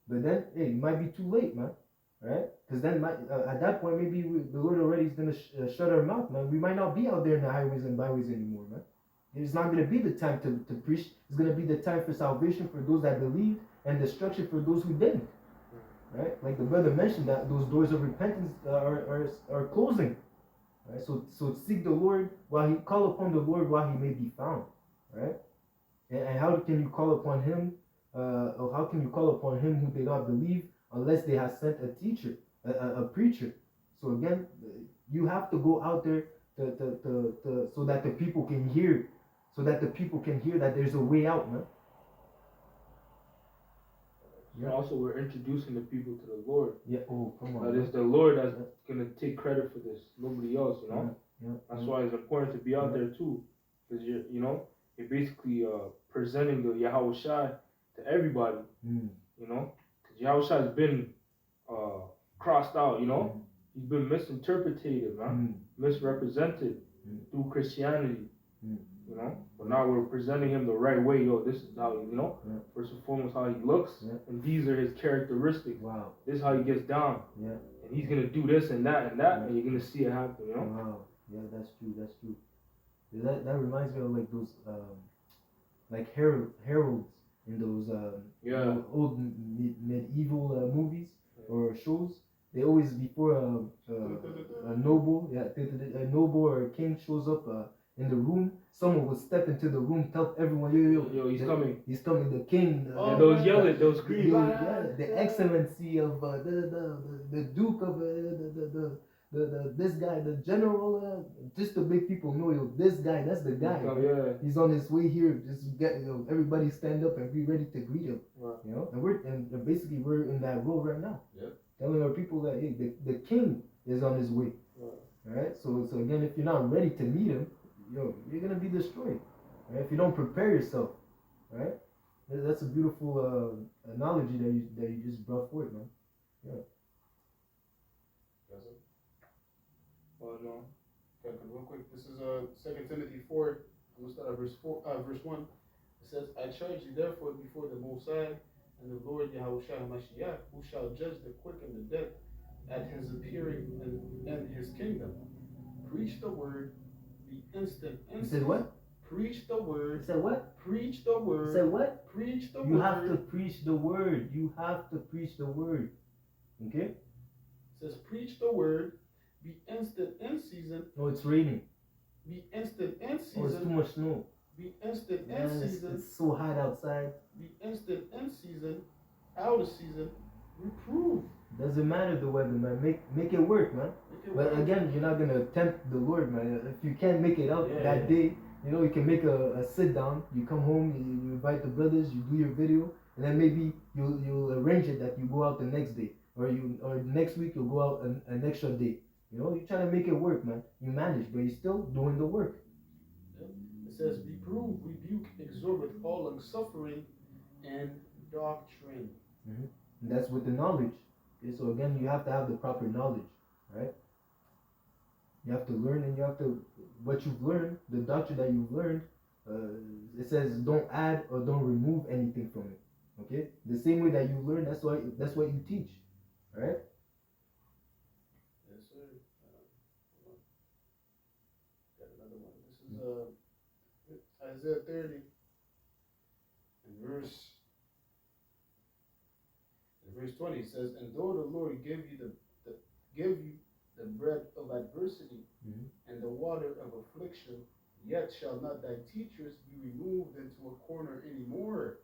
But then, hey, it might be too late, man. Right? Because then at that point, maybe the Lord already is going to shut our mouth, man. We might not be out there in the highways and byways anymore, man. It's not going to be the time to preach. It's going to be the time for salvation for those that believe and destruction for those who didn't. Right? Like the brother mentioned, that those doors of repentance are closing. Right? So seek the Lord call upon the Lord while he may be found, right? And how can you call upon him? Or how can you call upon him who did not believe unless they have sent a teacher, a preacher? So again, you have to go out there so that the people can hear, that there's a way out, man. Yeah. Also, we're introducing the people to the Lord. Yeah. Oh, come on. That is the Lord that's gonna take credit for this. Nobody else, you know. Yeah. That's why it's important to be out there too, because you're basically presenting the Yahweh Shai to everybody. You know, because Yahweh Shai has been crossed out. You know, he's been misinterpreted, man, misrepresented through Christianity. You know, but now we're presenting him the right way. Yo, this is how first and foremost how he looks, and these are his characteristics. Wow. This is how he gets down. Yeah. And he's gonna do this and that and that, and you're gonna see it happen. You know. Wow. Yeah, that's true. That reminds me of like those like heralds in those old medieval movies or shows. They always before a noble or a king shows up in the room, someone would step into the room, tell everyone, yo, he's coming. He's coming, the king. Those yelling, those screams. The excellency of the duke of this guy, the general, just to make people know, yo, this guy, that's the guy. He's on his way here. Just get, everybody stand up and be ready to greet him. Right. You know, and basically we're in that role right now. Yeah. Telling our people that hey, the king is on his way. Right. All right. So again, if you're not ready to meet him, you're gonna be destroyed. Right? If you don't prepare yourself, right? That's a beautiful analogy that you just brought forth, man. Yeah. That's it. Oh no. Okay, real quick. This is 2 Timothy 4. I'm gonna start at verse 1. It says, "I charge you therefore before the Most High and the Lord Yahushua HaMashiach, who shall judge the quick and the dead at his appearing and his kingdom. Preach the word, be instant." You said what? Preach the word. You said what? Preach the word. You said what? Preach the word. You have to preach the word. You have to preach the word. Okay? It says, preach the word, be instant in season. No, it's raining. Be instant in season. Oh, it's too much snow. Be instant Man, in season. it's so hot outside. Be instant in season, out of season. Reprove. Doesn't matter the weather, man. Make it work, man. But again, you're not gonna tempt the Lord, man. If you can't make it out that day, you can make a sit down. You come home, you invite the brothers, you do your video, and then maybe you'll arrange it that you go out the next day, or next week you'll go out an extra day. You're trying to make it work, man. You manage, but you're still doing the work. It says, reprove, rebuke, exhort with all long suffering and doctrine. And that's with the knowledge. Okay, so again, you have to have the proper knowledge, right? You have to learn, and you have to, what you've learned, the doctrine that you've learned, it says don't add or don't remove anything from it. Okay, the same way that you learn, that's what you teach, right? Yes, sir. Hold on. Got another one. This is Isaiah 30, and verse 20. It says, "And though the Lord give you the bread of adversity and the water of affliction, yet shall not thy teachers be removed into a corner anymore,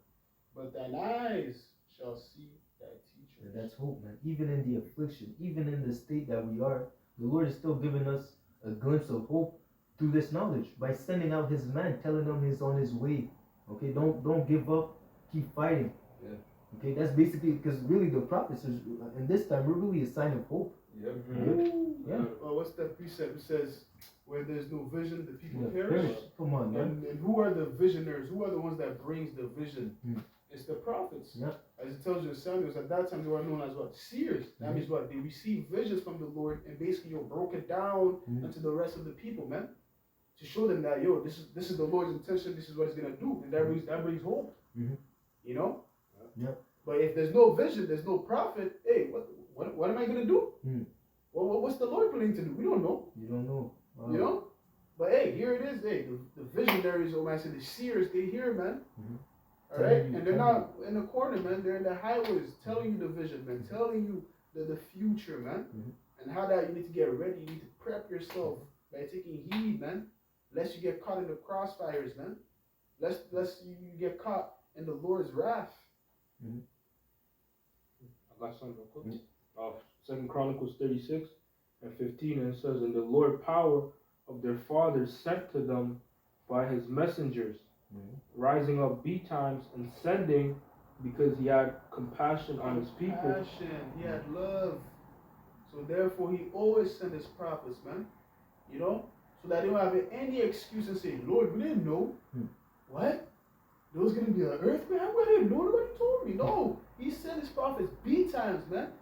but thine eyes shall see thy teachers." That's hope, man. Even in the affliction, even in the state that we are, the Lord is still giving us a glimpse of hope through this knowledge by sending out His man, telling him He's on His way. Okay, don't give up, keep fighting. Yeah. Okay, that's basically because really the prophets is, in this time we're really a sign of hope. Yep. Yeah. What's that precept? It says, "Where there's no vision, the people Yeah, perish." Come on, man. And who are the visionaries? Who are the ones that brings the vision? It's the prophets. Yeah. As it tells you in Samuel, at that time they were known as what? Seers. That means what? They received visions from the Lord and basically broke it down into the rest of the people, man. To show them that this is the Lord's intention, this is what He's gonna do. And that brings hope. You know? Yeah. But if there's no vision, there's no prophet, hey, what am I gonna do? What's the Lord planning to do? We don't know. You don't know. You know? But hey, here it is. Hey, the visionaries, or I say the seers, they hear, man. Alright? And they're not in the corner, man. They're in the highways telling you the vision, man. Telling you the future, man. And how that you need to get ready. You need to prep yourself by taking heed, man. Lest you get caught in the crossfires, man. Lest you get caught in the Lord's wrath. I got something real quick. 2 Chronicles 36 and 15, and it says, "And the Lord power of their fathers sent to them by His messengers, rising up betimes and sending, because He had compassion on His people." Compassion. He had love. So therefore, He always sent His prophets, man. You know? So that they don't have any excuse and say, "Lord, we didn't know." What? There was going to be an earthquake? I didn't know. Nobody told me. No. He sent His prophets betimes, man.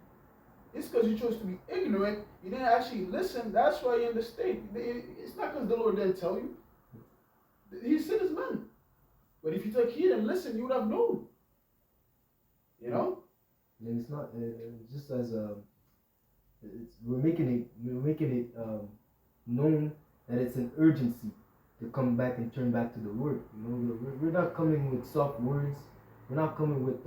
It's because you chose to be ignorant. You didn't actually listen. That's why you're in the state. It's not because the Lord didn't tell you. He sent His men. But if you took heed and listened, you would have known. You know? And it's not just as we're making it known that it's an urgency to come back and turn back to the Lord. You know, we're not coming with soft words. We're not coming with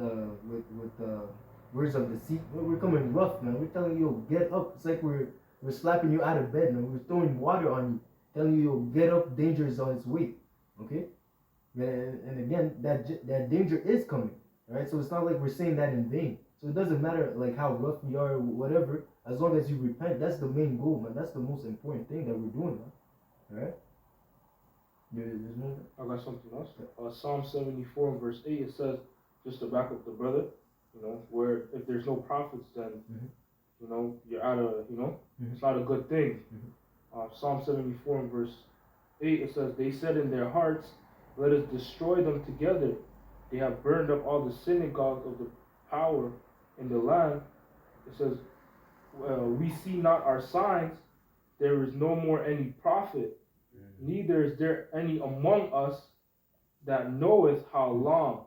words of deceit. We're coming rough, man. We're telling you, get up. It's like we're slapping you out of bed, man. We're throwing water on you, telling you, get up. Danger is on its way. Okay. And again, that danger is coming. Right. So it's not like we're saying that in vain. So it doesn't matter like how rough we are or whatever. As long as you repent, that's the main goal, man. That's the most important thing that we're doing, man. All right. There's more. I got something else. Psalm 74 and verse 8, it says, just to back up the brother, you know, where if there's no prophets, then, you know, you're out of, you know, it's not a good thing. Psalm 74 and verse 8, it says, "They said in their hearts, let us destroy them together. They have burned up all the synagogues of the power in the land." It says, "We see not our signs. There is no more any prophet. Neither is there any among us that knoweth how long.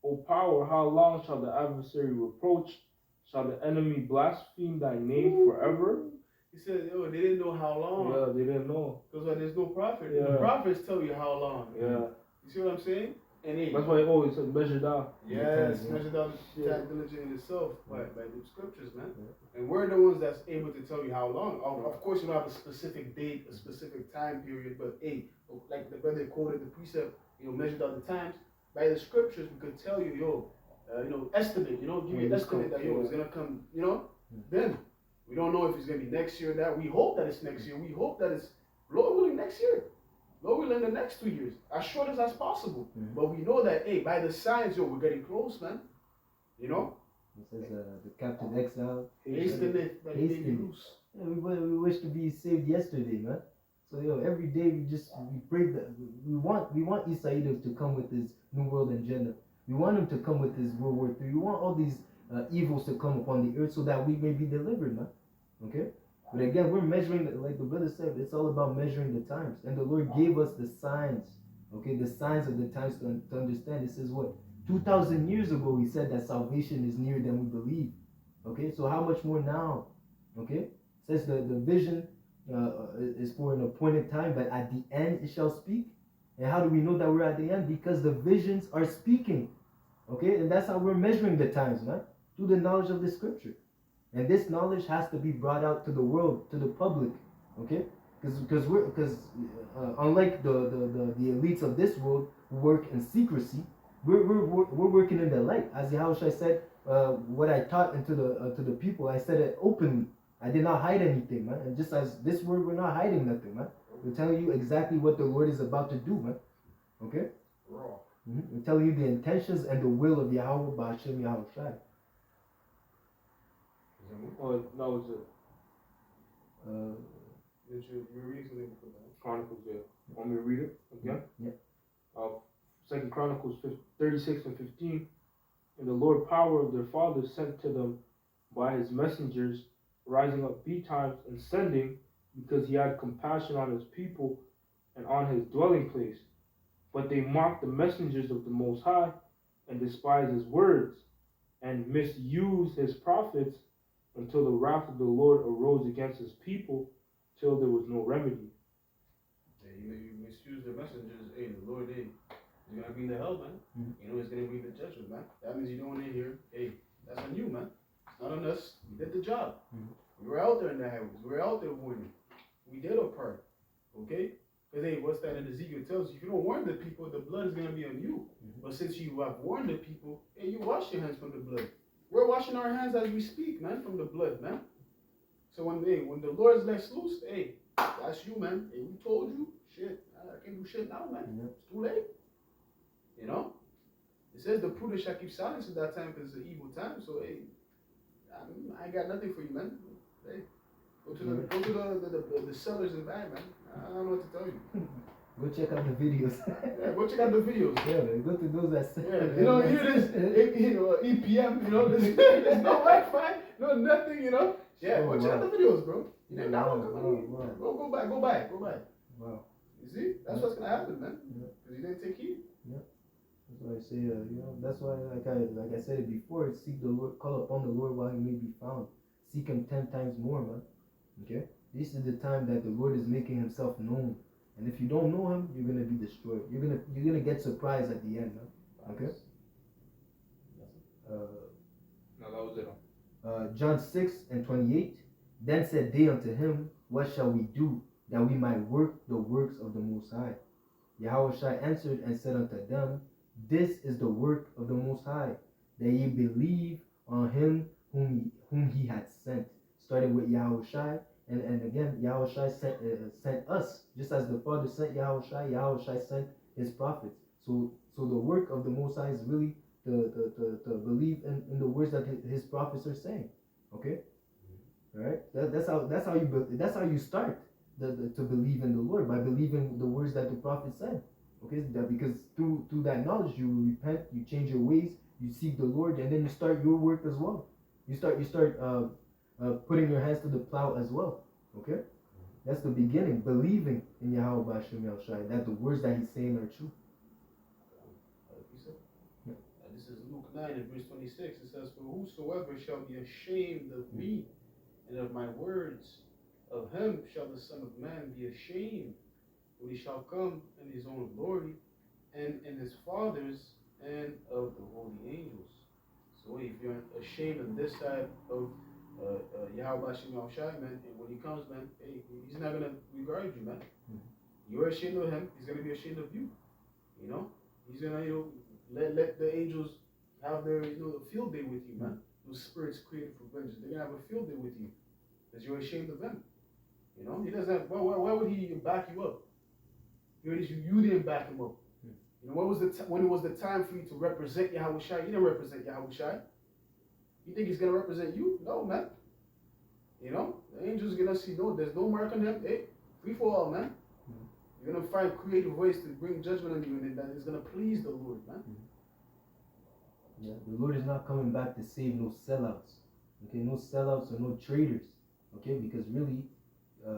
O power, how long shall the adversary reproach? Shall the enemy blaspheme thy name forever?" He said, they didn't know how long. Yeah, they didn't know. Because there's no prophet. Yeah. The prophets tell you how long. Yeah. You see what I'm saying? And That's why it always says measured out. yes, measured out that diligent in itself by the scriptures, man. And we're the ones that's able to tell you how long. Of course, you don't have a specific date, a specific time period, but hey, like the brother quoted the precept, measured out the times. By the scriptures, we could tell you, estimate, give you an estimate that, it's going to come, then. We don't know if it's going to be next year or that. We hope that it's next year. We hope that it's, Lord willing, next year. Lord willing, the next 2 years. As short as possible. But we know that, hey, by the signs, we're getting close, man. You know? It says the captain exile. Hasten it, but it may be loose. Yeah, we wish to be saved yesterday, man. So every day we pray that we want Isaida to come with his New World Agenda. We want him to come with his World War III. We want all these evils to come upon the earth so that we may be delivered, man. Okay? But again, we're measuring, like the brother said, it's all about measuring the times. And the Lord gave us the signs, okay? The signs of the times to understand. It says what? 2,000 years ago, he said that salvation is nearer than we believe. Okay? So how much more now? Okay? It says the vision is for an appointed time, but at the end it shall speak. And how do we know that we're at the end? Because the visions are speaking. Okay? And that's how we're measuring the times, man. Through the knowledge of the scripture. And this knowledge has to be brought out to the world, to the public, okay? Because unlike the elites of this world who work in secrecy, we're working in the light. As Yahushua said, what I taught to the people, I said it openly. I did not hide anything, man. And just as this word, we're not hiding nothing, man. We're telling you exactly what the Lord is about to do, man. Okay? Raw. We're telling you the intentions and the will of Yahweh Ba'ashem Yahushua. Or that was it. You're reading something before that? Chronicles, yeah. Want me to read it again? Yeah. 2 Chronicles 36 and 15. And the Lord power of their fathers sent to them by his messengers, rising up betimes and sending, because he had compassion on his people and on his dwelling place. But they mocked the messengers of the Most High and despised his words and misused his prophets, until the wrath of the Lord arose against his people, till there was no remedy. Yeah, you misuse the messengers. Hey, the Lord, hey, he's gonna bring the hell, man. You know, he's gonna bring the judgment, man. That means you don't want to hear. Hey, that's on you, man. It's not on us. We did the job. We were out there in the highways. We were out there warning. We did our part. Okay? Because hey, what's that in Ezekiel tells you? If you don't warn the people, the blood is gonna be on you. But since you have warned the people, hey, you wash your hands from the blood. We're washing our hands as we speak, man, from the blood, man. So when the Lord's lets loose, hey, that's you, man. Hey, we told you, shit, I can't do shit now, man. It's too late. You know? It says the prudent shall keep silence at that time because it's an evil time. So hey, I ain't got nothing for you, man. Hey, go to the sellers and buy, man. I don't know what to tell you. Go check out the videos. Yeah, go check out the videos. Yeah, man, go to those that say. Yeah, you know, here it is, EPM, you know, there's no Wi-Fi, no nothing, you know. Yeah, go check out the videos, bro. You didn't know. Go buy. Wow. You see, that's what's gonna happen, man. Because you didn't take heed. Yeah. That's why I say, that's why, like I said it before, seek the Lord, call upon the Lord while he may be found. Seek him 10 times more, man. Okay? This is the time that the Lord is making himself known. And if you don't know him, you're gonna be destroyed. You're gonna get surprised at the end, man. Okay? No, that was it. John 6 and 28. Then said they unto him, what shall we do that we might work the works of the Most High? Yahushua answered and said unto them, this is the work of the Most High, that ye believe on him whom he had sent. Started with Yahushua, and again, Yahushua sent us, just as the Father sent Yahushua. Yahushua sent his prophets. So the work of the Most High is really to believe in the words that his prophets are saying. Okay, all right. That's how you start to believe in the Lord, by believing the words that the prophet said. Okay, because through that knowledge you repent, you change your ways, you seek the Lord, and then you start your work as well. You start putting your hands to the plow as well. Okay, that's the beginning. Believing in Yahweh Ba'ashem Yahushua, that the words that he's saying are true. This is Luke 9 and verse 26. It says, for whosoever shall be ashamed of me and of my words, of him shall the Son of Man be ashamed, when he shall come in his own glory and in his Father's and of the holy angels. So if you're ashamed on this side of Yahweh Ba'ashem Yahushua, man, and when he comes, man, hey, he's not gonna regard you, man. You're ashamed of him, he's gonna be ashamed of you. You know, he's gonna, let the angels have their, field day with you, man. Those spirits created for vengeance, they're gonna have a field day with you, because you're ashamed of them. You know, he doesn't have, why would he back you up? You didn't back him up. You know, when it was the time for you to represent Yahushua, you didn't represent Yahushua. You think he's gonna represent you? No, man. You know, the angels gonna see, no, there's no mark on him. Hey, free for all, man. You're gonna find creative ways to bring judgment on you, and that is gonna please the Lord, man. Yeah, the Lord is not coming back to save no sellouts. Okay, no sellouts or no traitors. Okay, because really,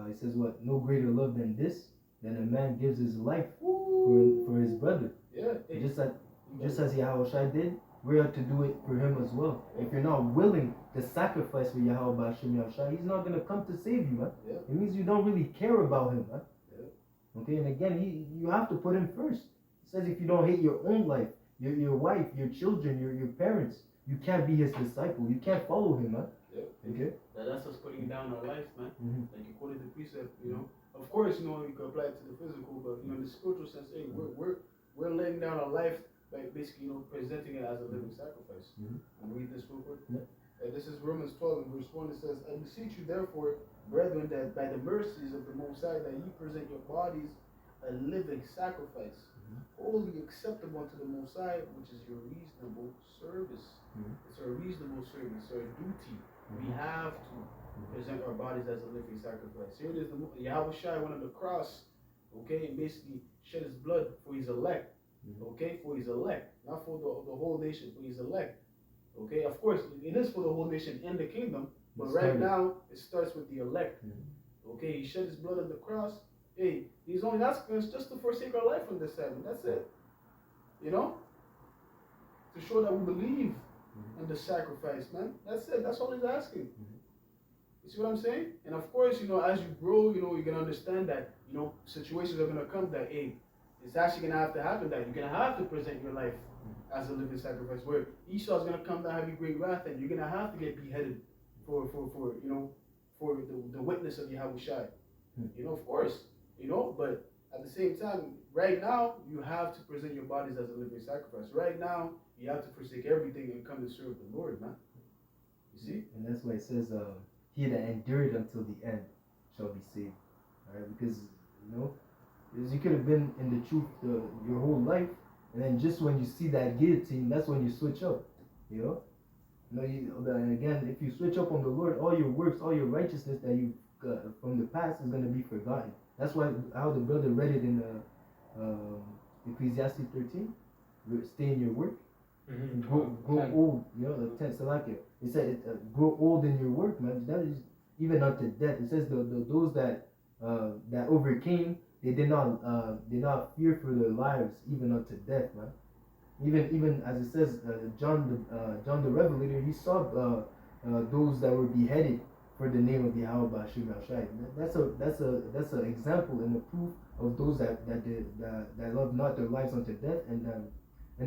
it says what? No greater love than this, than a man gives his life for his brother. Yeah. Just as Yahushua did, we are to do it for him as well. If you're not willing to sacrifice for Yahweh Hashem Yahushua, he's not gonna come to save you, man. Yeah. It means you don't really care about him, man. Yeah. Okay, and again, you have to put him first. It says if you don't hate your own life, your wife, your children, your parents, you can't be his disciple. You can't follow him, man. Yeah. Okay. That's us putting down our lives, man. Mm-hmm. Like you quoted the precept, you know. Of course, you know, you can apply it to the physical, but you know, in the spiritual sense, hey, we're laying down our life by basically, you know, presenting it as a living sacrifice. Mm-hmm. I'm gonna read this real quick. Yeah. This is Romans 12 and verse 1. It says, I beseech you therefore, brethren, that by the mercies of the Most High, that ye present your bodies a living sacrifice, wholly acceptable unto the Most High, which is your reasonable service. It's our reasonable service, our duty. We have to present our bodies as a living sacrifice. Here it is, Yahweh Shai went on the cross, okay, and basically shed his blood for his elect, okay, for his elect, not for the whole nation, for his elect, okay. Of course, it is for the whole nation and the kingdom, but right now it starts with the elect, okay. He shed his blood on the cross. Hey, he's only asking us just to forsake our life on this side, and that's it, you know, to show that we believe in the sacrifice, man. That's it. That's all he's asking. You see what I'm saying? And of course, you know, as you grow, you know, you're gonna understand that, you know, situations are gonna come that, hey, it's actually gonna have to happen that you're gonna have to present your life as a living sacrifice. Where Esau's gonna come down, have you great wrath, and you're gonna have to get beheaded for you know, for the witness of Yahweh Shai. You know, of course, you know, but at the same time, right now, you have to present your bodies as a living sacrifice. Right now, you have to forsake everything and come to serve the Lord, man. You see? And that's why it says, he that endured until the end shall be saved. Alright, because, you know, because you could have been in the truth your whole life, and then just when you see that guillotine, that's when you switch up, you know? And again, if you switch up on the Lord, all your works, all your righteousness that you from the past is going to be forgotten. That's why how the brother read it in Ecclesiastes 13, stay in your work. Grow old, you know, the 10th Salakia. It said, grow old in your work, man. That is even unto death. It says those that overcame, they did not fear for their lives, even unto death, man. Even as it says, John the Revelator, he saw those that were beheaded for the name of Yahweh Hashem Yahushai. That's an example and a proof of those that love not their lives unto death and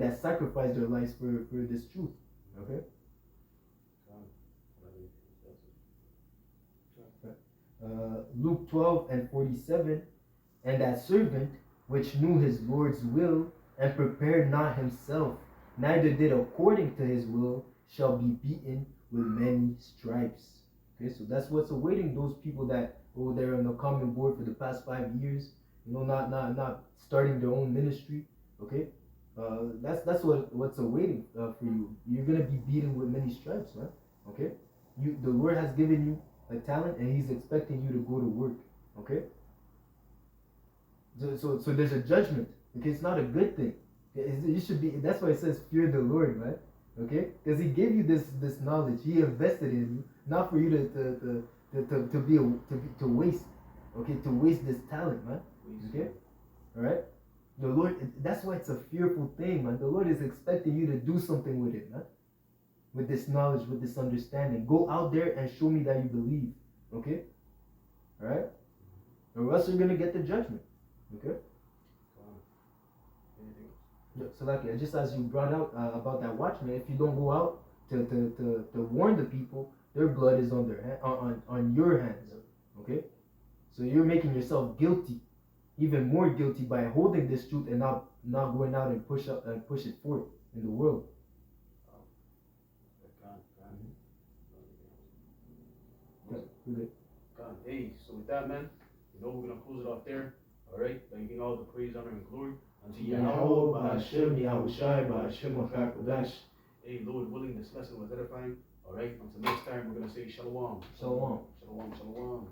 that sacrifice their lives for this truth. Okay? Luke 12 and 47, and that servant which knew his Lord's will and prepared not himself, neither did according to his will, shall be beaten with many stripes. Okay, so that's what's awaiting those people that they're on the common board for the past 5 years, you know, not starting their own ministry. Okay, that's what's awaiting for you. You're gonna be beaten with many stripes, man. Okay, the Lord has given you a talent, and He's expecting you to go to work. Okay, so there's a judgment. Okay, it's not a good thing. You should be. That's why it says fear the Lord, man. Okay, because He gave you this knowledge. He invested in you, not for you to waste. Okay, to waste this talent, man. Okay, all right. The Lord. That's why it's a fearful thing, man. The Lord is expecting you to do something with it, man. With this knowledge, with this understanding, go out there and show me that you believe. Okay, all right. Or else you're gonna get the judgment. Okay. So like just as you brought out about that watchman, if you don't go out to warn the people, their blood is on their on your hands. Okay, so you're making yourself guilty, even more guilty by holding this truth and not going out and push it forth in the world. Hey, so with that, man, you know we're gonna close it off there. All right, thanking all the praise, honor, and glory unto Yahweh, Ba'Hashem, Yahushai, Ba'Hashem, Kodash. Hey, Lord willing, this lesson was edifying. All right, until next time, we're gonna say Shalom. Shalom. Shalom, shalom.